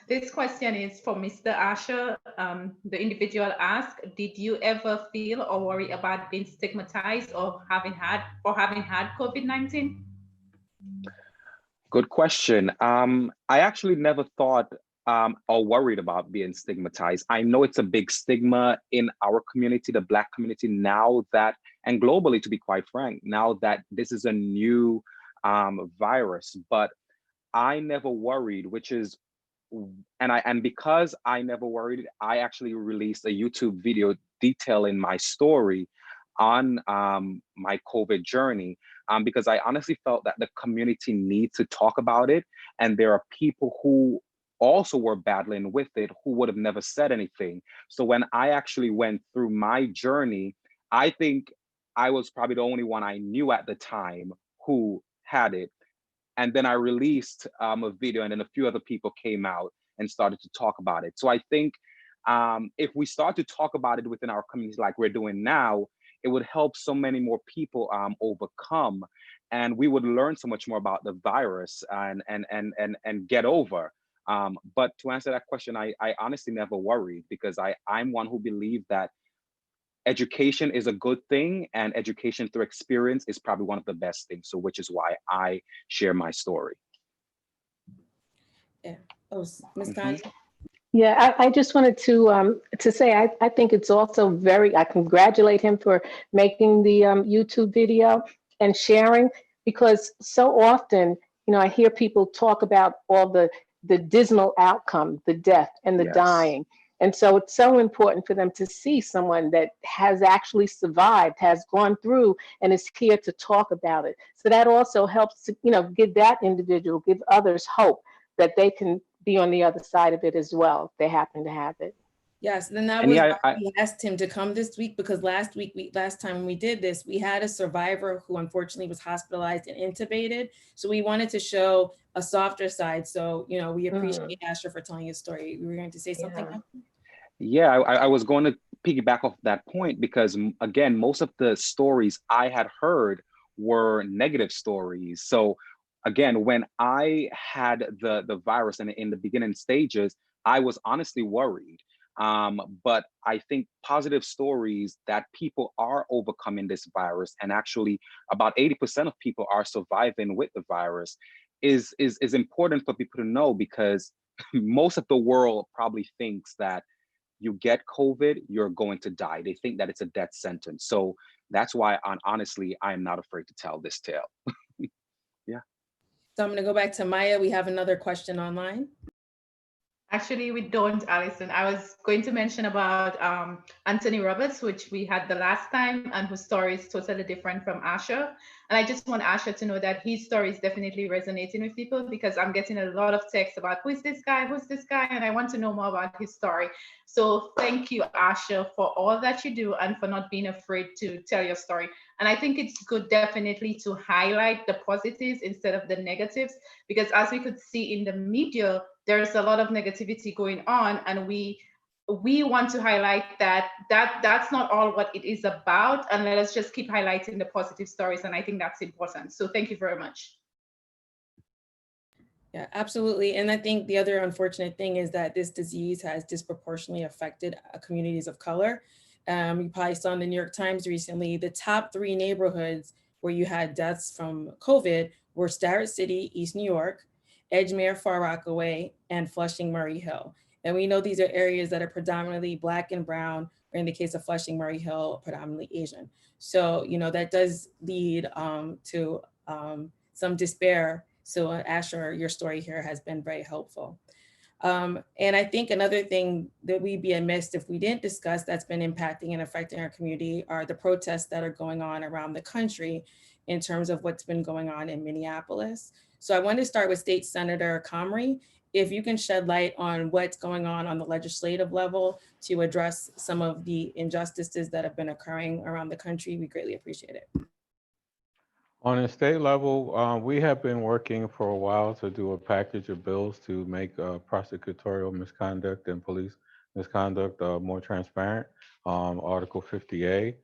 This question is for Mr. Asher. The individual asked, did you ever feel or worry about being stigmatized or having had COVID-19? Good question. I actually never thought or worried about being stigmatized. I know it's a big stigma in our community, the Black community, now that, and globally, to be quite frank, now that this is a new virus, but I never worried, which is, and because I never worried, I actually released a YouTube video detailing my story on my COVID journey, because I honestly felt that the community needs to talk about it. And there are people who also were battling with it who would have never said anything. So when I actually went through my journey, I think I was probably the only one I knew at the time who had it. And then I released a video, and then a few other people came out and started to talk about it. So I think if we start to talk about it within our communities like we're doing now, it would help so many more people overcome, and we would learn so much more about the virus and get over. But to answer that question, I honestly never worried, because I'm one who believed that education is a good thing, and education through experience is probably one of the best things. So which is why I share my story. Yeah. Oh, Ms. Khan. Yeah, I just wanted to say I think it's also I congratulate him for making the YouTube video and sharing, because so often, you know, I hear people talk about all the dismal outcome, the death and the Yes. dying. And so it's so important for them to see someone that has actually survived, has gone through, and is here to talk about it. So that also helps to, you know, give that individual, give others hope that they can be on the other side of it as well, if they happen to have it. Yes, then that And was yeah, why we asked him to come this week, because last time we did this, we had a survivor who unfortunately was hospitalized and intubated. So we wanted to show a softer side. So, you know, we appreciate Asher for telling his story. We were going to say something. Yeah, I was going to piggyback off that point, because again, most of the stories I had heard were negative stories. So again, when I had the virus and in the beginning stages, I was honestly worried. But I think positive stories that people are overcoming this virus, and actually about 80% of people are surviving with the virus, is important for people to know, because most of the world probably thinks that you get COVID, you're going to die. They think that it's a death sentence. So that's why, honestly, I'm not afraid to tell this tale. Yeah. So I'm going to go back to Maya. We have another question online. Actually, we don't, Alison. I was going to mention about Anthony Roberts, which we had the last time, and whose story is totally different from Asher. And I just want Asher to know that his story is definitely resonating with people, because I'm getting a lot of texts about who's this guy, and I want to know more about his story. So thank you, Asher, for all that you do and for not being afraid to tell your story. And I think it's good definitely to highlight the positives instead of the negatives, because as we could see in the media, there's a lot of negativity going on, and we want to highlight that's not all what it is about, and let us just keep highlighting the positive stories. And I think that's important. So thank you very much. Yeah, absolutely. And I think the other unfortunate thing is that this disease has disproportionately affected communities of color. You probably saw in the New York Times recently, the top 3 neighborhoods where you had deaths from COVID were Starrett City, East New York, Edgemere, Far Rockaway, and Flushing, Murray Hill. And we know these are areas that are predominantly Black and Brown or in the case of Flushing, Murray Hill, predominantly Asian. So, you know, that does lead to some despair. So Asher, your story here has been very helpful. And I think another thing that we'd be amiss if we didn't discuss that's been impacting and affecting our community are the protests that are going on around the country in terms of what's been going on in Minneapolis. So I want to start with State Senator Comrie. If you can shed light on what's going on the legislative level to address some of the injustices that have been occurring around the country, we greatly appreciate it. On a state level, we have been working for a while to do a package of bills to make prosecutorial misconduct and police misconduct more transparent. Article 50A.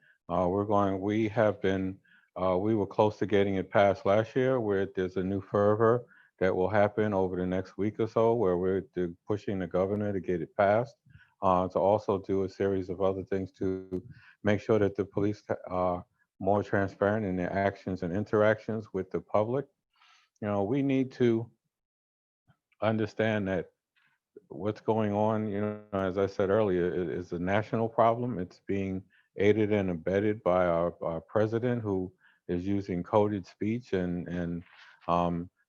We were close to getting it passed last year, where there's a new fervor that will happen over the next week or so, where we're pushing the governor to get it passed, to also do a series of other things to make sure that the police are more transparent in their actions and interactions with the public. You know, we need to understand that what's going on, you know, as I said earlier, is a national problem. It's being aided and abetted by our president, who is using coded speech and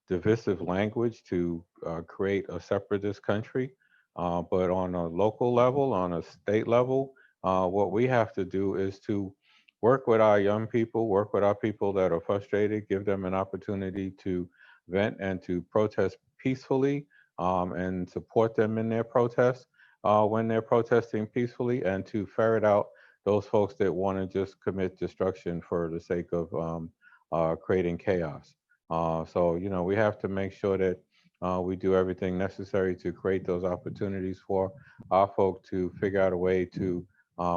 divisive language to create a separatist country. But on a local level, on a state level, what we have to do is to work with our young people, work with our people that are frustrated, give them an opportunity to vent and to protest peacefully, and support them in their protests when they're protesting peacefully, and to ferret out those folks that want to just commit destruction for the sake of creating chaos. So, you know, we have to make sure that we do everything necessary to create those opportunities for our folk to figure out a way to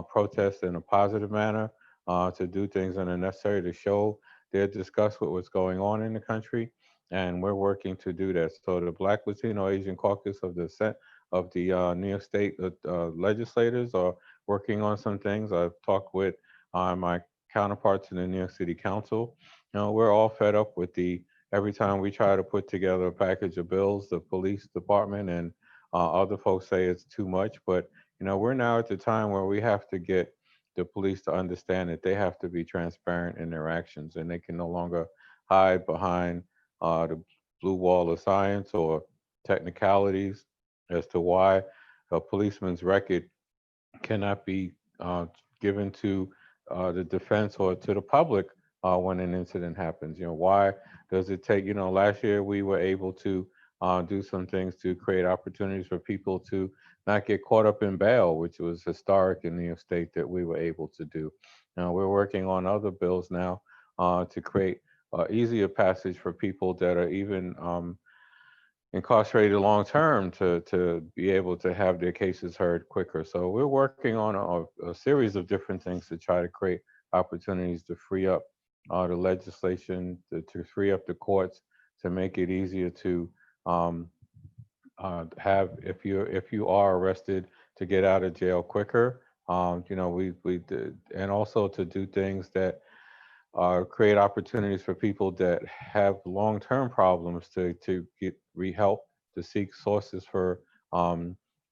protest in a positive manner, to do things that are necessary to show their disgust with what's going on in the country. And we're working to do that. So the Black, Latino, Asian Caucus of the New York State legislators are working on some things. I've talked with my counterparts in the New York City Council. You know, we're all fed up with every time we try to put together a package of bills, the police department and other folks say it's too much. But, you know, we're now at the time where we have to get the police to understand that they have to be transparent in their actions, and they can no longer hide behind the blue wall of science or technicalities as to why a policeman's record cannot be given to the defense or to the public when an incident happens. You know, why does it take, you know, last year we were able to do some things to create opportunities for people to not get caught up in bail, which was historic in New York State that we were able to do. Now we're working on other bills now to create easier passage for people that are even incarcerated long term to be able to have their cases heard quicker. So we're working on a series of different things to try to create opportunities to free up the legislation, to free up the courts, to make it easier to have, if you are arrested, to get out of jail quicker. You know, we did, and also to do things that create opportunities for people that have long-term problems to get help, to seek sources for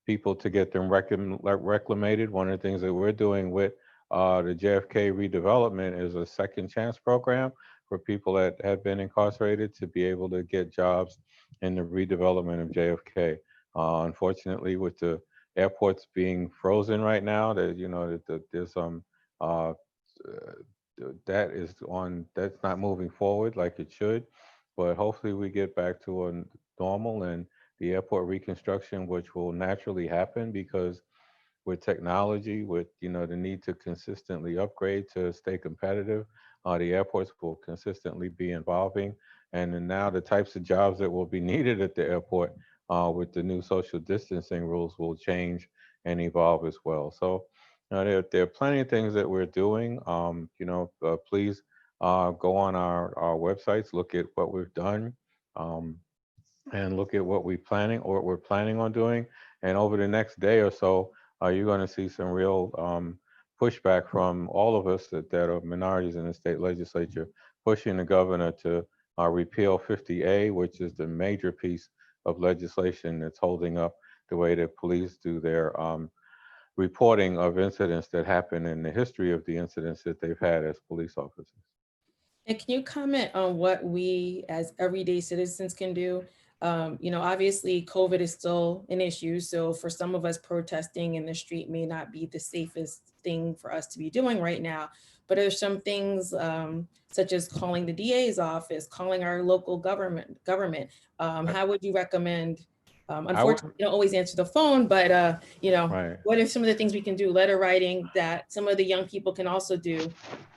people to get them reclamated. One of the things that we're doing with the JFK redevelopment is a second chance program for people that have been incarcerated to be able to get jobs in the redevelopment of JFK. Unfortunately, with the airports being frozen right now, that, you know, there's uh, that's not moving forward like it should, but hopefully we get back to a normal, and the airport reconstruction, which will naturally happen because with technology, with, you know, the need to consistently upgrade to stay competitive, the airports will consistently be evolving, and then now the types of jobs that will be needed at the airport with the new social distancing rules will change and evolve as well. So there are plenty of things that we're doing. You know, please go on our websites, look at what we've done, and look at what we're planning on doing. And over the next day or so, you're going to see some real pushback from all of us that are minorities in the state legislature, pushing the governor to repeal 50A, which is the major piece of legislation that's holding up the way that police do reporting of incidents that happen in the history of the incidents that they've had as police officers. And can you comment on what we as everyday citizens can do? Obviously COVID is still an issue. So for some of us, protesting in the street may not be the safest thing for us to be doing right now. But there's some things such as calling the DA's office, calling our local government. How would you recommend? Unfortunately, you don't always answer the phone, but Right. what are some of the things we can do? Letter writing that some of the young people can also do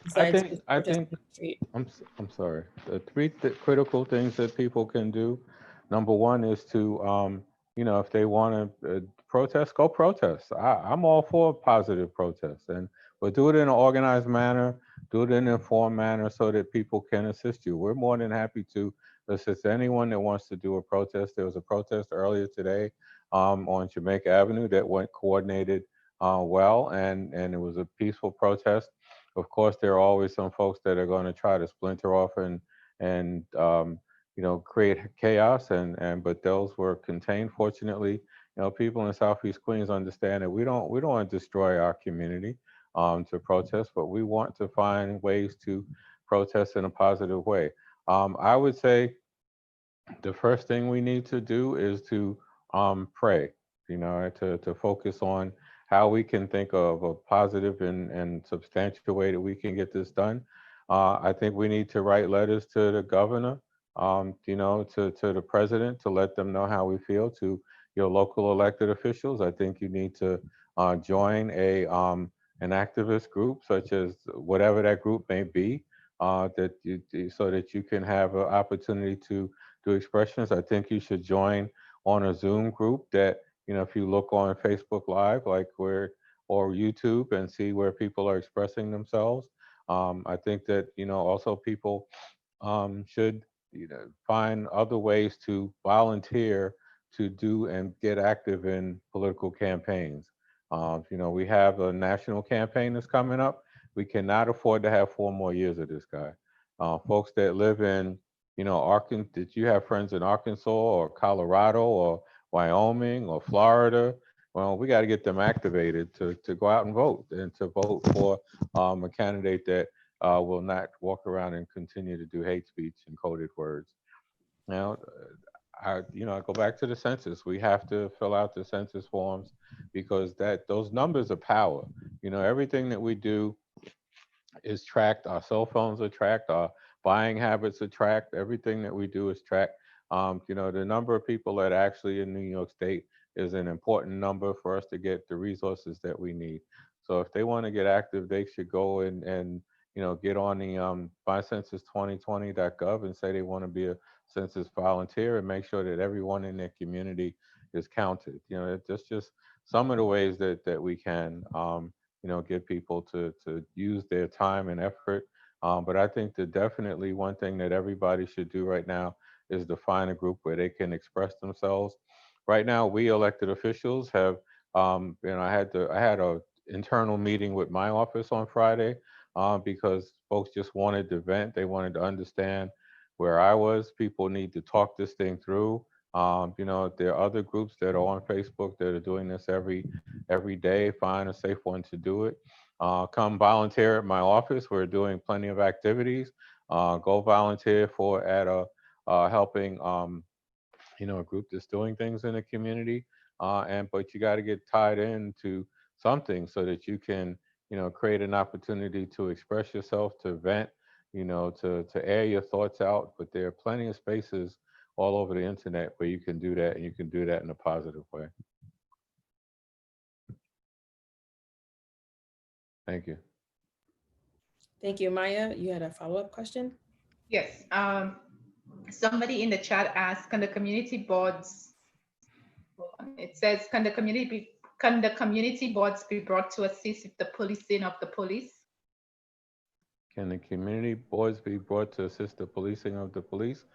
besides just protesting in the street? I'm sorry. The three critical things that people can do. Number one is to, if they want to protest, go protest. I'm all for positive protests, but do it in an organized manner, do it in an informed manner so that people can assist you. We're more than happy to assist anyone that wants to do a protest. There was a protest earlier today on Jamaica Avenue that went coordinated well, and it was a peaceful protest. Of course, there are always some folks that are going to try to splinter off and create chaos, but those were contained. Fortunately, people in Southeast Queens understand that we don't want to destroy our community to protest, but we want to find ways to protest in a positive way. I would say the first thing we need to do is to pray, to focus on how we can think of a positive and substantial way that we can get this done. I think we need to write letters to the governor, to the president to let them know how we feel, to your local elected officials. I think you need to join an activist group, such as whatever that group may be, so that you can have an opportunity to do expressions. I think you should join on a Zoom group that, if you look on Facebook Live, or YouTube, and see where people are expressing themselves. I think that, also people should, find other ways to volunteer to do and get active in political campaigns. We have a national campaign that's coming up. We cannot afford to have 4 more years of this guy. Folks that live in, Arkansas, did you have friends in Arkansas or Colorado or Wyoming or Florida? Well, we got to get them activated to go out and vote, and to vote for a candidate that will not walk around and continue to do hate speech and coded words. Now, I go back to the census. We have to fill out the census forms, because those numbers are power. Everything that we do is tracked. Our cell phones are tracked. Our buying habits are tracked. Everything that we do is tracked. The number of people that are actually in New York State is an important number for us to get the resources that we need. So if they want to get active, they should go and get on the mycensus2020.gov and say they want to be a census volunteer, and make sure that everyone in their community is counted. That's just some of the ways that we can get people to use their time and effort. But I think that definitely one thing that everybody should do right now is to find a group where they can express themselves. Right now, we elected officials have, I had a internal meeting with my office on Friday because folks just wanted to vent. They wanted to understand where I was. People need to talk this thing through. There are other groups that are on Facebook that are doing this every day. Find a safe one to do it. Come volunteer at my office. We're doing plenty of activities. Go volunteer at a helping a group that's doing things in the community. But you got to get tied into something so that you can create an opportunity to express yourself, to vent, to air your thoughts out. But there are plenty of spaces all over the internet where you can do that, and you can do that in a positive way. Thank you. Thank you. Maya, you had a follow-up question? Yes. Somebody in the chat asked, can the community boards, it says, can the community boards be brought to assist with the policing of the police? Can the community boards be brought to assist the policing of the police?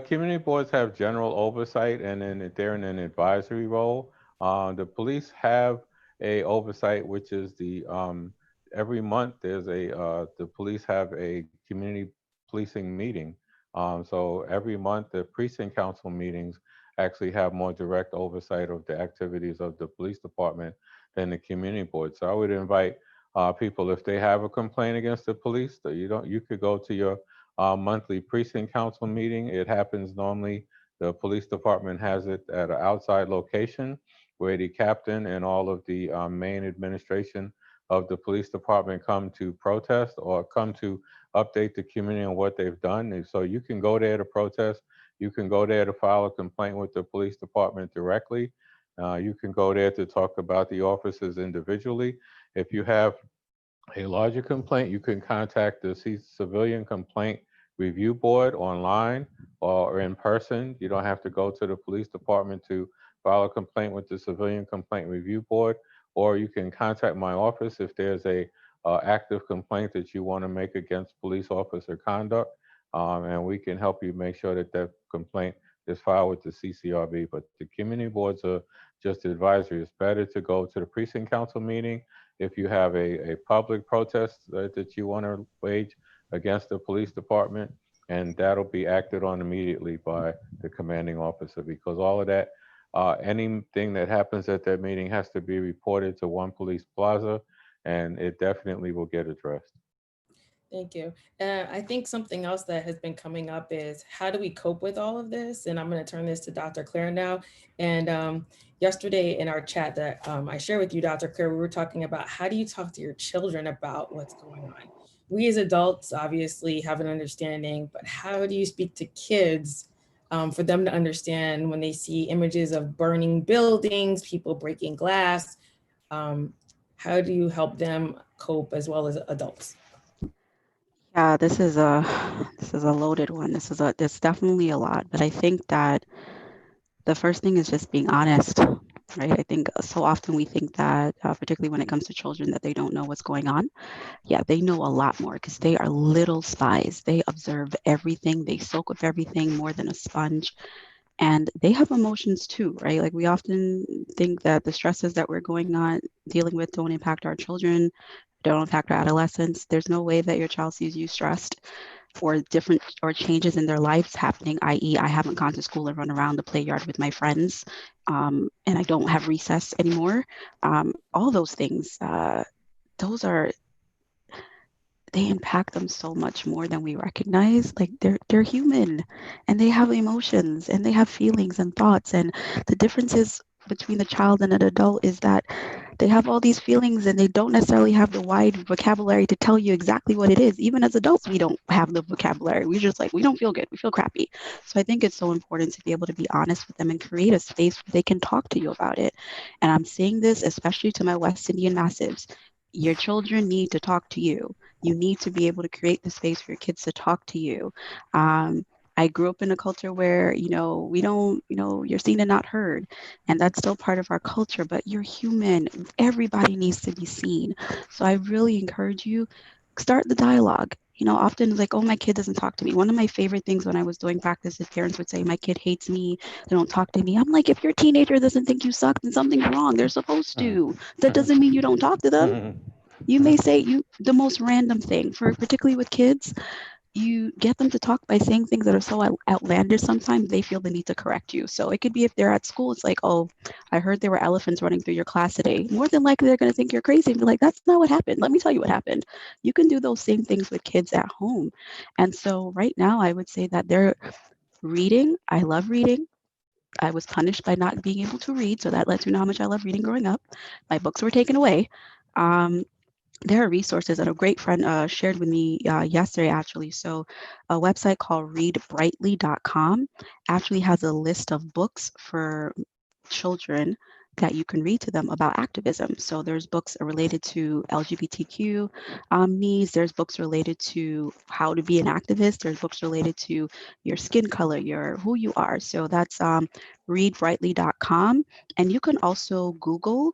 Community boards have general oversight, and then they're in an advisory role. The police have a oversight, which is the every month the police have a community policing meeting. So every month the precinct council meetings actually have more direct oversight of the activities of the police department than the community board. So I would invite people, if they have a complaint against the police, that you could go to your monthly precinct council meeting. It happens normally, the police department has it at an outside location where the captain and all of the main administration of the police department come to protest or come to update the community on what they've done. And so you can go there to protest. You can go there to file a complaint with the police department directly. You can go there to talk about the officers individually. If you have a larger complaint, you can contact the Civilian Complaint Review Board online or in person. You don't have to go to the police department to file a complaint with the Civilian Complaint Review Board, or you can contact my office if there's a active complaint that you want to make against police officer conduct, and we can help you make sure that that complaint is filed with the CCRB. But the community boards are just advisory. It's better to go to the precinct council meeting if you have a public protest that you want to wage against the police department, and that'll be acted on immediately by the commanding officer, because all of that, anything that happens at that meeting has to be reported to One Police Plaza, and it definitely will get addressed. Thank you. I think something else that has been coming up is how do we cope with all of this? And I'm going to turn this to Dr. Claire now. And yesterday in our chat that I shared with you, Dr. Claire, we were talking about how do you talk to your children about what's going on? We as adults obviously have an understanding, but how do you speak to kids for them to understand when they see images of burning buildings, people breaking glass? How do you help them cope as well as adults? Yeah, this is a loaded one. There's definitely a lot, but I think that the first thing is just being honest, right? I think so often we think that, particularly when it comes to children, that they don't know what's going on. Yeah, they know a lot more because they are little spies. They observe everything. They soak up everything more than a sponge. And they have emotions too, right? Like we often think that the stresses that we're dealing with don't impact our children, don't impact our adolescents. There's no way that your child sees you stressed for different or changes in their lives happening, i.e. I haven't gone to school and run around the play yard with my friends, and I don't have recess anymore. All those things, they impact them so much more than we recognize. Like they're human and they have emotions and they have feelings and thoughts. And the differences between the child and an adult is that they have all these feelings and they don't necessarily have the wide vocabulary to tell you exactly what it is. Even as adults, we don't have the vocabulary. We're just like, we don't feel good. We feel crappy. So I think it's so important to be able to be honest with them and create a space where they can talk to you about it. And I'm saying this especially to my West Indian massives. Your children need to talk to you. You need to be able to create the space for your kids to talk to you. I grew up in a culture where, we don't, you're seen and not heard. And that's still part of our culture, but you're human. Everybody needs to be seen. So I really encourage you, start the dialogue. Often it's like, oh, my kid doesn't talk to me. One of my favorite things when I was doing practice is parents would say, my kid hates me. They don't talk to me. I'm like, if your teenager doesn't think you suck, then something's wrong. They're supposed to. That doesn't mean you don't talk to them. You may say the most random thing, particularly with kids. You get them to talk by saying things that are so outlandish sometimes they feel the need to correct you. So it could be if they're at school, it's like, oh, I heard there were elephants running through your class today. More than likely, they're going to think you're crazy and be like, that's not what happened. Let me tell you what happened. You can do those same things with kids at home. And so right now, I would say that they're reading. I love reading. I was punished by not being able to read. So that lets you know how much I love reading growing up. My books were taken away. There are resources that a great friend shared with me yesterday, actually. So a website called readbrightly.com actually has a list of books for children that you can read to them about activism. So there's books related to LGBTQ needs. There's books related to how to be an activist. There's books related to your skin color, who you are. So that's readbrightly.com. And you can also Google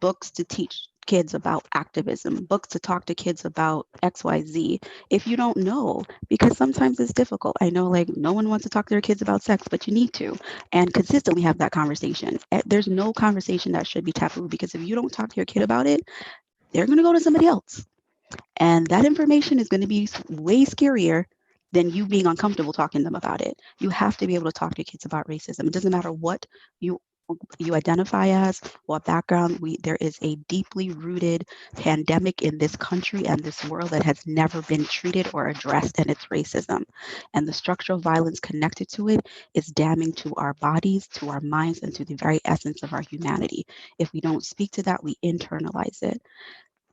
books to teach kids about activism, books to talk to kids about XYZ if you don't know, because sometimes it's difficult. I know like no one wants to talk to their kids about sex, but you need to and consistently have that conversation. There's no conversation that should be taboo, because if you don't talk to your kid about it, they're going to go to somebody else. And that information is going to be way scarier than you being uncomfortable talking to them about it. You have to be able to talk to kids about racism. It doesn't matter what you you identify as, what background, there is a deeply rooted pandemic in this country and this world that has never been treated or addressed, and it's racism. And the structural violence connected to it is damning to our bodies, to our minds, and to the very essence of our humanity. If we don't speak to that, we internalize it.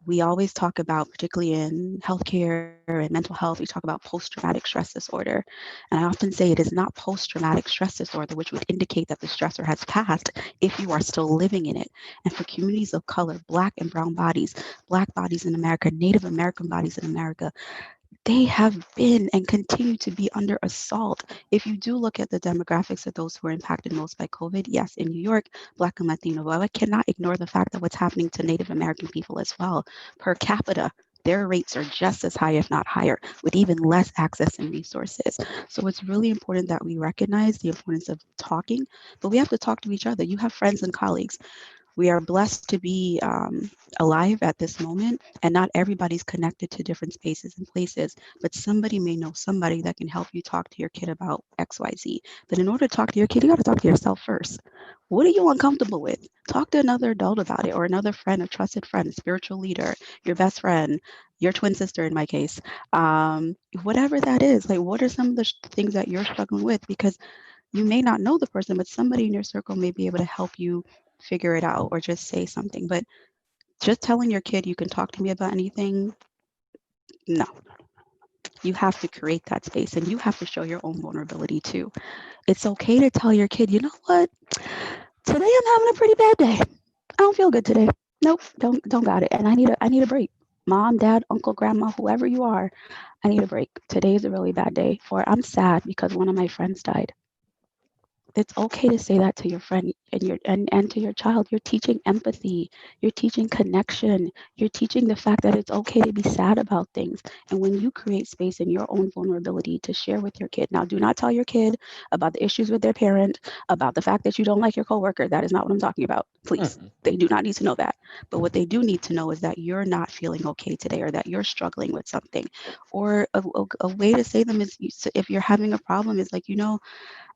We always talk about, particularly in healthcare and mental health, we talk about post-traumatic stress disorder. And I often say it is not post-traumatic stress disorder, which would indicate that the stressor has passed if you are still living in it. And for communities of color, Black and brown bodies, Black bodies in America, Native American bodies in America, they have been and continue to be under assault. If you do look at the demographics of those who are impacted most by COVID, yes, in New York, Black and Latino, but I cannot ignore the fact that what's happening to Native American people as well. Per capita, their rates are just as high, if not higher, with even less access and resources. So it's really important that we recognize the importance of talking, but we have to talk to each other. You have friends and colleagues. We are blessed to be alive at this moment, and not everybody's connected to different spaces and places, but somebody may know somebody that can help you talk to your kid about XYZ. But in order to talk to your kid, you got to talk to yourself first. What are you uncomfortable with? Talk to another adult about it, or another friend, a trusted friend, a spiritual leader, your best friend, your twin sister in my case. Whatever that is, like, what are some of the things that you're struggling with? Because you may not know the person, but somebody in your circle may be able to help you figure it out or just say something. But just telling your kid you can talk to me about anything, no. You have to create that space, and you have to show your own vulnerability too. It's okay to tell your kid, you know what? Today I'm having a pretty bad day. I don't feel good today. Nope, don't got it. And I need a break. Mom, dad, uncle, grandma, whoever you are, I need a break. Today is a really bad day. Or I'm sad because one of my friends died. It's okay to say that to your friend and to your child. You're teaching empathy, you're teaching connection, you're teaching the fact that it's okay to be sad about things. And when you create space in your own vulnerability to share with your kid, now do not tell your kid about the issues with their parent, about the fact that you don't like your coworker. That is not what I'm talking about. Please. They do not need to know that. But what they do need to know is that you're not feeling okay today, or that you're struggling with something. Or a way to say them is, if you're having a problem, is like,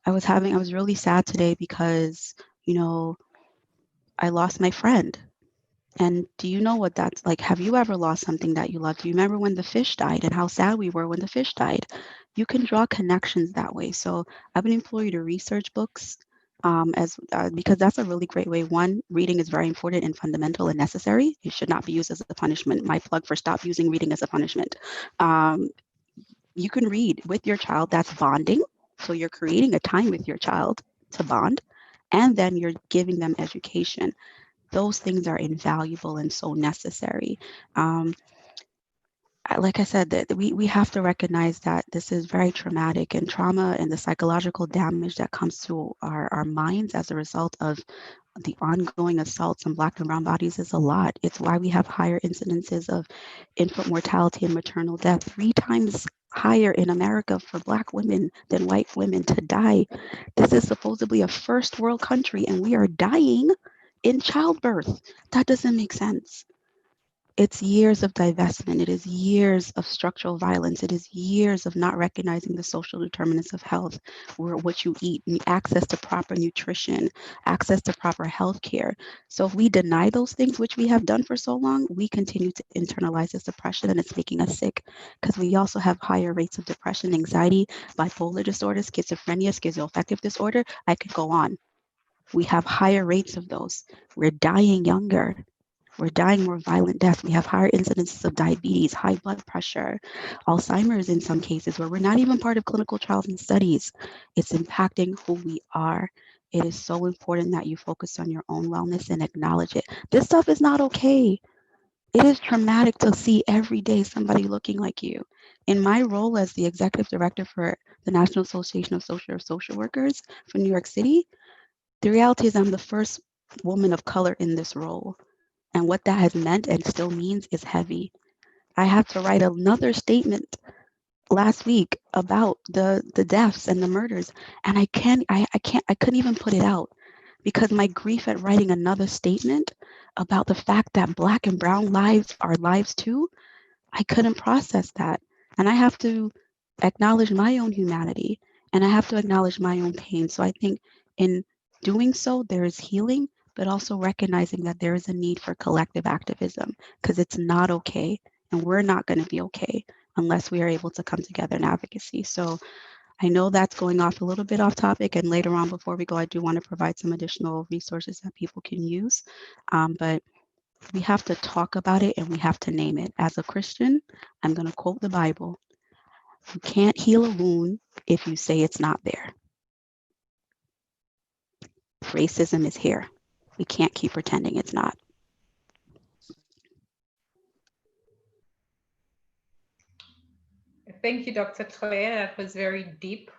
I was really sad today because, I lost my friend. And do you know what that's like? Have you ever lost something that you loved? Do you remember when the fish died and how sad we were when the fish died? You can draw connections that way. So I would implore you to research books, because that's a really great way. One, reading is very important and fundamental and necessary. It should not be used as a punishment. My plug for stop using reading as a punishment. You can read with your child. That's bonding. So you're creating a time with your child to bond, and then you're giving them education. Those things are invaluable and so necessary. Like I said, that we have to recognize that this is very traumatic, and trauma and the psychological damage that comes to our minds as a result of the ongoing assaults on Black and brown bodies is a lot. It's why we have higher incidences of infant mortality and maternal death, 3 times higher in America for Black women than white women to die. This is supposedly a first world country, and we are dying in childbirth. That doesn't make sense. It's years of divestment. It is years of structural violence. It is years of not recognizing the social determinants of health, where what you eat, access to proper nutrition, access to proper health care. So if we deny those things, which we have done for so long, we continue to internalize this oppression, and it's making us sick, because we also have higher rates of depression, anxiety, bipolar disorder, schizophrenia, schizoaffective disorder. I could go on. We have higher rates of those. We're dying younger. We're dying more violent deaths. We have higher incidences of diabetes, high blood pressure, Alzheimer's in some cases, where we're not even part of clinical trials and studies. It's impacting who we are. It is so important that you focus on your own wellness and acknowledge it. This stuff is not okay. It is traumatic to see every day somebody looking like you. In my role as the executive director for the National Association of Social Workers for New York City, the reality is I'm the first woman of color in this role. And what that has meant and still means is heavy. I had to write another statement last week about the deaths and the murders, and I couldn't even put it out, because my grief at writing another statement about the fact that Black and brown lives are lives too, I couldn't process that. And I have to acknowledge my own humanity, and I have to acknowledge my own pain. So I think in doing so, there is healing, but also recognizing that there is a need for collective activism, because it's not okay, and we're not going to be okay unless we are able to come together in advocacy. So I know that's going off a little bit off topic, and later on before we go, I do want to provide some additional resources that people can use. But we have to talk about it and we have to name it. As a Christian, I'm going to quote the Bible. You can't heal a wound if you say it's not there. Racism is here. We can't keep pretending it's not. Thank you, Dr. Claire. That was very deep.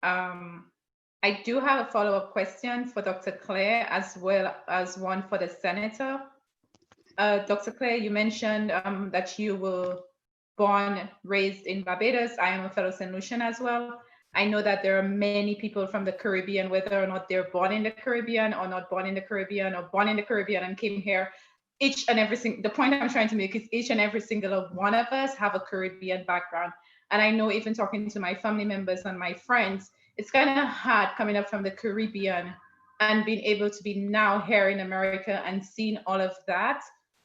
I do have a follow-up question for Dr. Claire as well as one for the senator. Dr. Claire, you mentioned that you were born, raised in Barbados. I am a fellow St. Lucian as well. I know that there are many people from the Caribbean, whether or not they're born in the Caribbean or not born in the Caribbean or born in the Caribbean and came here. Each and every single, the point I'm trying to make is each and every single one of us have a Caribbean background. And I know even talking to my family members and my friends, it's kind of hard coming up from the Caribbean and being able to be now here in America and seeing all of that,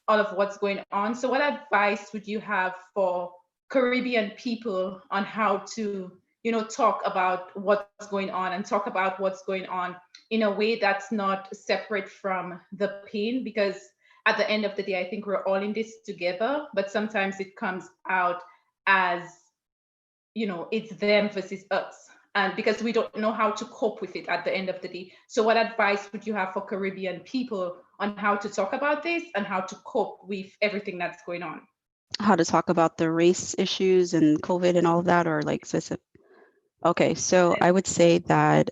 all of what's going on. So what advice would you have for Caribbean people on how to, talk about what's going on and talk about what's going on in a way that's not separate from the pain? Because at the end of the day, I think we're all in this together, but sometimes it comes out as, it's them versus us. And because we don't know how to cope with it at the end of the day. So what advice would you have for Caribbean people on how to talk about this and how to cope with everything that's going on? How to talk about the race issues and COVID and all of that, or like specific? Okay, so I would say that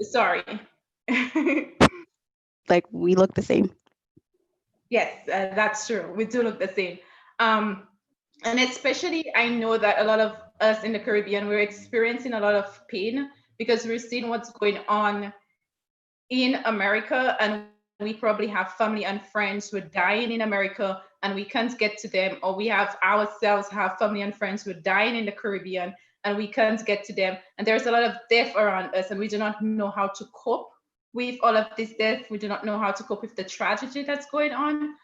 Sorry. like we look the same. Yes, that's true. We do look the same. And especially, I know that a lot of us in the Caribbean, we're experiencing a lot of pain because we're seeing what's going on in America, and we probably have family and friends who are dying in America and we can't get to them, or we have ourselves have family and friends who are dying in the Caribbean and we can't get to them. And there's a lot of death around us and we do not know how to cope with all of this death. We do not know how to cope with the tragedy that's going on.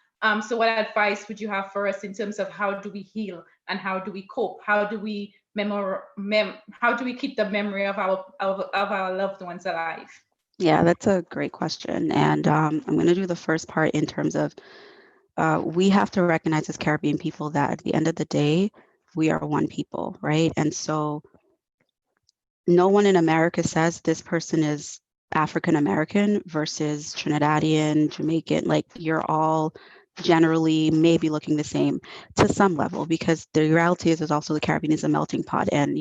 So what advice would you have for us in terms of how do we heal and how do we cope? How do we how do we keep the memory of our loved ones alive? Yeah, that's a great question. And I'm going to do the first part in terms of we have to recognize as Caribbean people that at the end of the day, we are one people, right? And so no one in America says this person is African American versus Trinidadian, Jamaican. Like you're all generally maybe looking the same to some level, because the reality is also the Caribbean is a melting pot. And,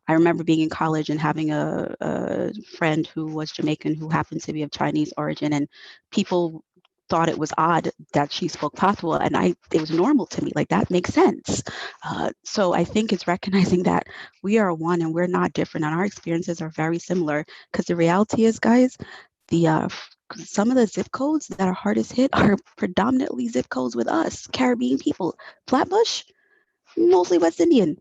I remember being in college and having a friend who was Jamaican who happened to be of Chinese origin, and people thought it was odd that she spoke Patois, and it was normal to me. Like that makes sense. So I think it's recognizing that we are one and we're not different, and our experiences are very similar. Because the reality is, guys, some of the zip codes that are hardest hit are predominantly zip codes with us, Caribbean people. Flatbush, mostly West Indian.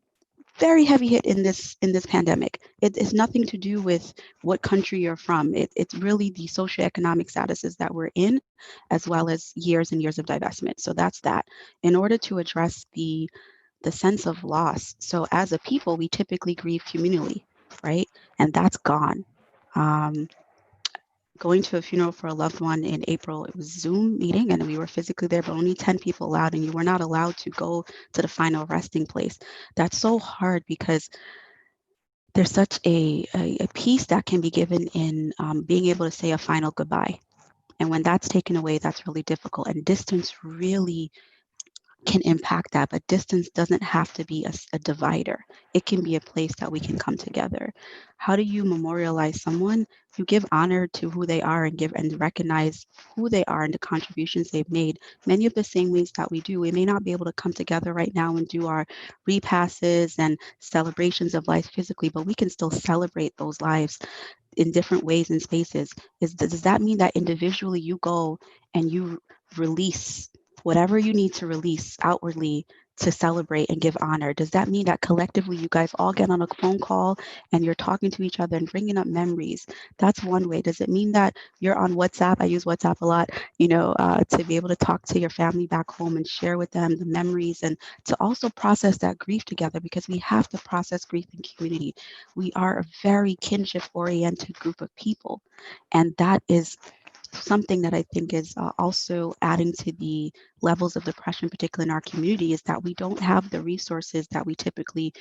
Very heavy hit in this pandemic. It's nothing to do with what country you're from. It's really the socioeconomic statuses that we're in, as well as years and years of divestment. So that's that. In order to address the sense of loss. So as a people, we typically grieve communally, right? And that's gone. Going to a funeral for a loved one in April, it was Zoom meeting and we were physically there, but only 10 people allowed, and you were not allowed to go to the final resting place. That's so hard because there's such a piece that can be given in being able to say a final goodbye. And when that's taken away, that's really difficult. And distance really can impact that, but distance doesn't have to be a divider. It can be a place that we can come together. How do you memorialize someone? You give honor to who they are and recognize who they are and the contributions they've made. Many of the same ways that we do. We may not be able to come together right now and do our repasses and celebrations of life physically, but we can still celebrate those lives in different ways and spaces. Does that mean that individually you go and you release whatever you need to release outwardly to celebrate and give honor? Does that mean that collectively you guys all get on a phone call and you're talking to each other and bringing up memories? That's one way. Does it mean that you're on WhatsApp? I use WhatsApp a lot, to be able to talk to your family back home and share with them the memories and to also process that grief together, because we have to process grief in community. We are a very kinship oriented group of people. And that is something that I think is also adding to the levels of depression, particularly in our community, is that we don't have the resources that we typically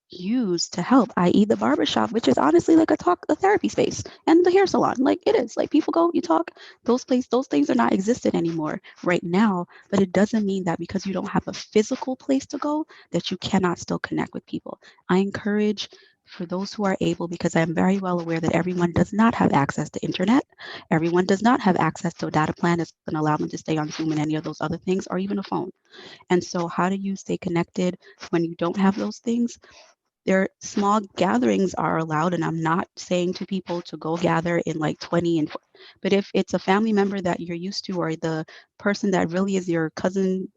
use to help, i.e. the barbershop, which is honestly like a therapy space, and the hair salon. Like it is. Like people go, you talk, those things are not existent anymore right now. But it doesn't mean that because you don't have a physical place to go, that you cannot still connect with people. I encourage for those who are able, because I am very well aware that everyone does not have access to internet. Everyone does not have access to a data plan that's going to allow them to stay on Zoom and any of those other things, or even a phone. And so, how do you stay connected when you don't have those things? There, small gatherings are allowed, and I'm not saying to people to go gather in like 20 and, but if it's a family member that you're used to, or the person that really is your cousin,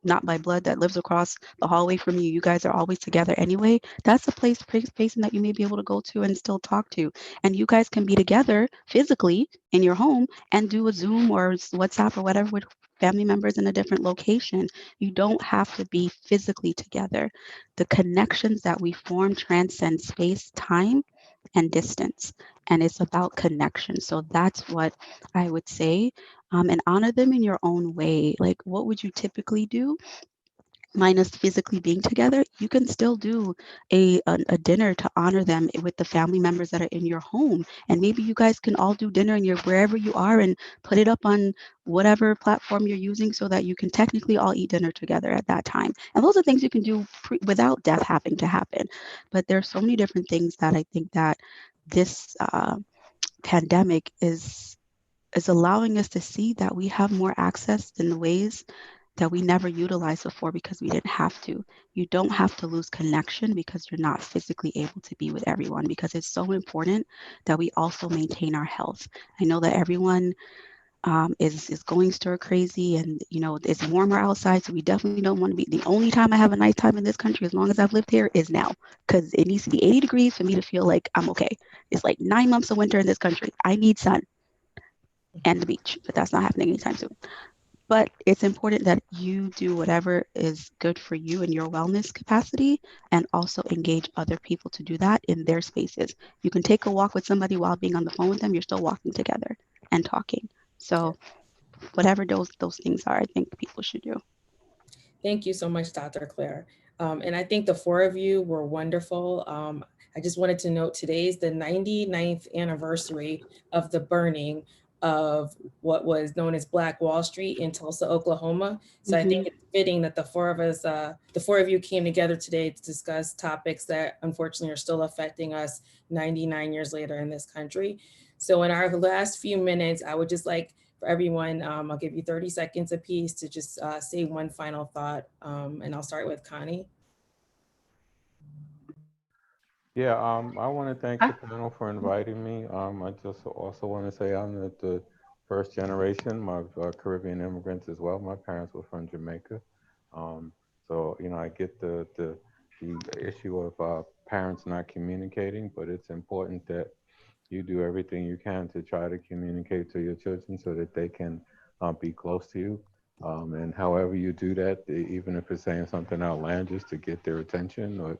not by blood, that lives across the hallway from you, you guys are always together anyway, that's a place that you may be able to go to and still talk to. And you guys can be together physically in your home and do a Zoom or WhatsApp or whatever with family members in a different location. You don't have to be physically together. The connections that we form transcend space, time, and distance. And it's about connection. So that's what I would say. And honor them in your own way. Like, what would you typically do? Minus physically being together, you can still do a dinner to honor them with the family members that are in your home. And maybe you guys can all do dinner in your wherever you are and put it up on whatever platform you're using so that you can technically all eat dinner together at that time. And those are things you can do without death having to happen. But there's so many different things that I think that this pandemic is allowing us to see that we have more access in the ways that we never utilized before because we didn't have to. You don't have to lose connection because you're not physically able to be with everyone, because it's so important that we also maintain our health. I know that everyone is going stir crazy, and it's warmer outside, so we definitely don't want to be. The only time I have a nighttime in this country, as long as I've lived here, is now, because it needs to be 80 degrees for me to feel like I'm okay. It's like 9 months of winter in this country. I need sun and the beach, but that's not happening anytime soon. But it's important that you do whatever is good for you in your wellness capacity, and also engage other people to do that in their spaces. You can take a walk with somebody while being on the phone with them. You're still walking together and talking. So whatever those things are, I think people should do. Thank you so much, Dr. Claire. And I think the four of you were wonderful. I just wanted to note today is the 99th anniversary of the burning of what was known as Black Wall Street in Tulsa, Oklahoma. So I think it's fitting that the four of you came together today to discuss topics that unfortunately are still affecting us 99 years later in this country. So in our last few minutes, I would just like for everyone, I'll give you 30 seconds apiece to just say one final thought, and I'll start with Connie. Yeah, I want to thank the panel for inviting me. I just also want to say I'm the first generation, my Caribbean immigrants as well. My parents were from Jamaica. So, I get the issue of parents not communicating, but it's important that you do everything you can to try to communicate to your children so that they can be close to you. And however you do that, even if it's saying something outlandish to get their attention, or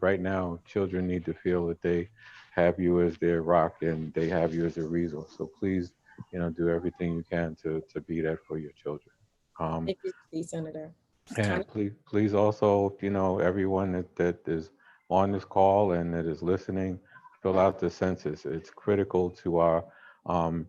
right now, children need to feel that they have you as their rock and they have you as a resource. So please, do everything you can to be that for your children. Thank you, Senator. And Connie? please also, everyone that is on this call and that is listening, fill out the census. It's critical to our um,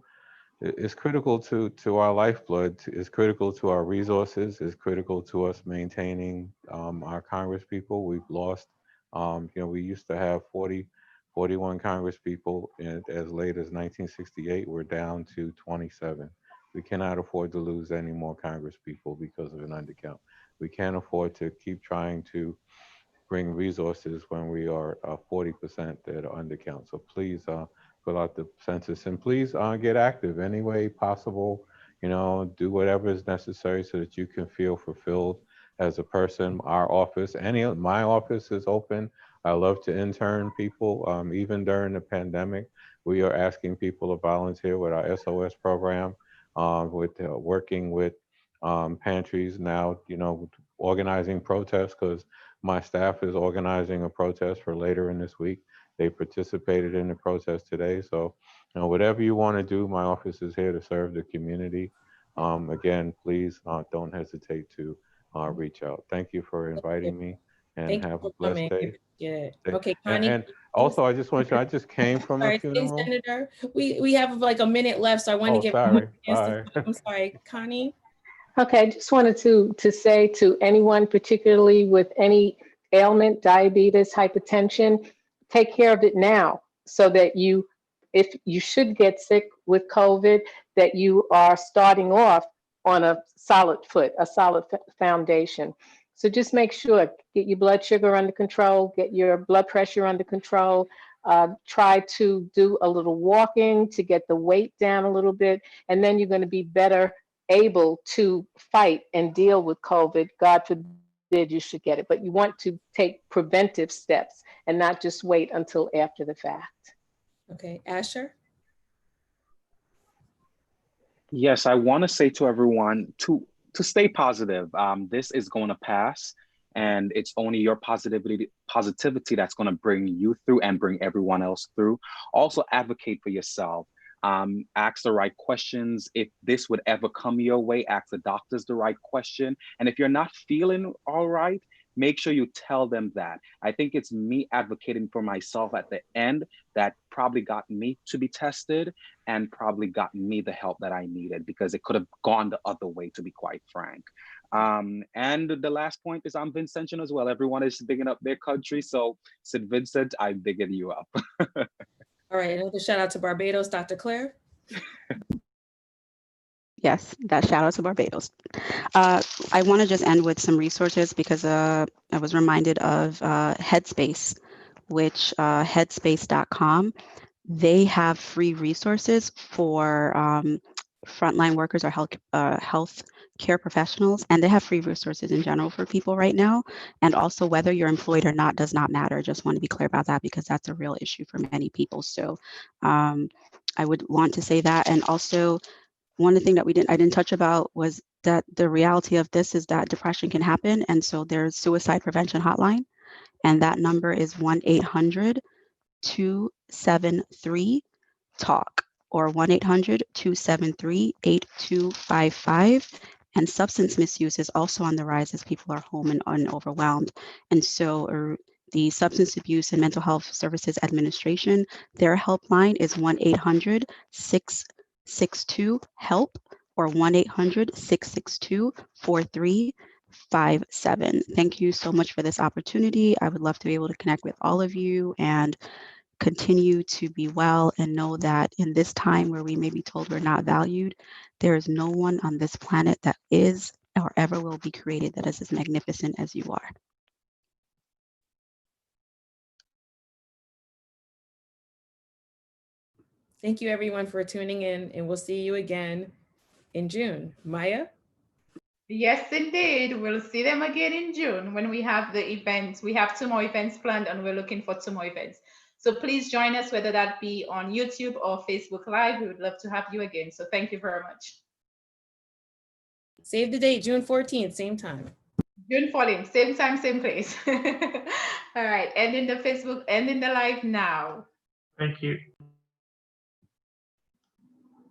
it's critical to our lifeblood. It's critical to our resources. It's critical to us maintaining our Congress people. We've lost, we used to have 41 Congress people as late as 1968. We're down to 27. We cannot afford to lose any more Congress people because of an undercount. We can't afford to keep trying to bring resources when we are 40% that are undercount. So please fill out the census, and please get active any way possible. Do whatever is necessary so that you can feel fulfilled as a person. Our office, my office is open. I love to intern people, even during the pandemic. We are asking people to volunteer with our SOS program, with working with pantries now, organizing protests, because my staff is organizing a protest for later in this week. They participated in the protest today. So, whatever you want to do, my office is here to serve the community. Again, please don't hesitate to reach out. Thank you for inviting me, and Thank you have a for blessed coming. day. Yeah. Day. Okay, And, Connie. and also, I just want you, I just came from the Sorry, funeral. Senator. We have like a minute left, so I want to Oh, give sorry. you a All chance right. to talk. I'm sorry, Connie. Okay, I just wanted to say to anyone, particularly with any ailment, diabetes, hypertension, take care of it now so that you, if you should get sick with COVID, that you are starting off on a solid foot, a solid foundation. So just make sure, get your blood sugar under control, get your blood pressure under control. Try to do a little walking to get the weight down a little bit, and then you're going to be better able to fight and deal with COVID. God forbid you should get it, but you want to take preventive steps and not just wait until after the fact. Okay, Asher. Yes, I want to say to everyone to stay positive. This is going to pass, and it's only your positivity that's going to bring you through and bring everyone else through. Also, advocate for yourself. Ask the right questions. If this would ever come your way, ask the doctors the right question. And if you're not feeling all right, make sure you tell them that. I think it's me advocating for myself at the end that probably got me to be tested and probably got me the help that I needed, because it could have gone the other way, to be quite frank. And the last point is I'm Vincentian as well. Everyone is bigging up their country. So St. Vincent, I'm bigging you up. All right, another shout out to Barbados, Dr. Claire. Yes, that shout out to Barbados. I want to just end with some resources because I was reminded of Headspace, which headspace.com, they have free resources for frontline workers or health care professionals, and they have free resources in general for people right now. And also, whether you're employed or not does not matter. Just want to be clear about that because that's a real issue for many people. So I would want to say that. And also, one of the things that I didn't touch about was that the reality of this is that depression can happen. And so there's suicide prevention hotline, and that number is 1-800-273-TALK or 1-800-273-8255. And substance misuse is also on the rise as people are home and overwhelmed. And so the Substance Abuse and Mental Health Services Administration, their helpline is 1-800-662-HELP or 1-800-662-4357. Thank you so much for this opportunity. I would love to be able to connect with all of you and continue to be well and know that in this time where we may be told we're not valued, there is no one on this planet that is or ever will be created that is as magnificent as you are. Thank you everyone for tuning in, and we'll see you again in June. Maya? Yes, indeed. We'll see them again in June when we have the events. We have 2 more events planned, and we're looking for 2 more events. So please join us, whether that be on YouTube or Facebook Live. We would love to have you again. So thank you very much. Save the date, June 14th, same time. June 14th, same time, same place. All right, ending the Facebook, ending the live now. Thank you.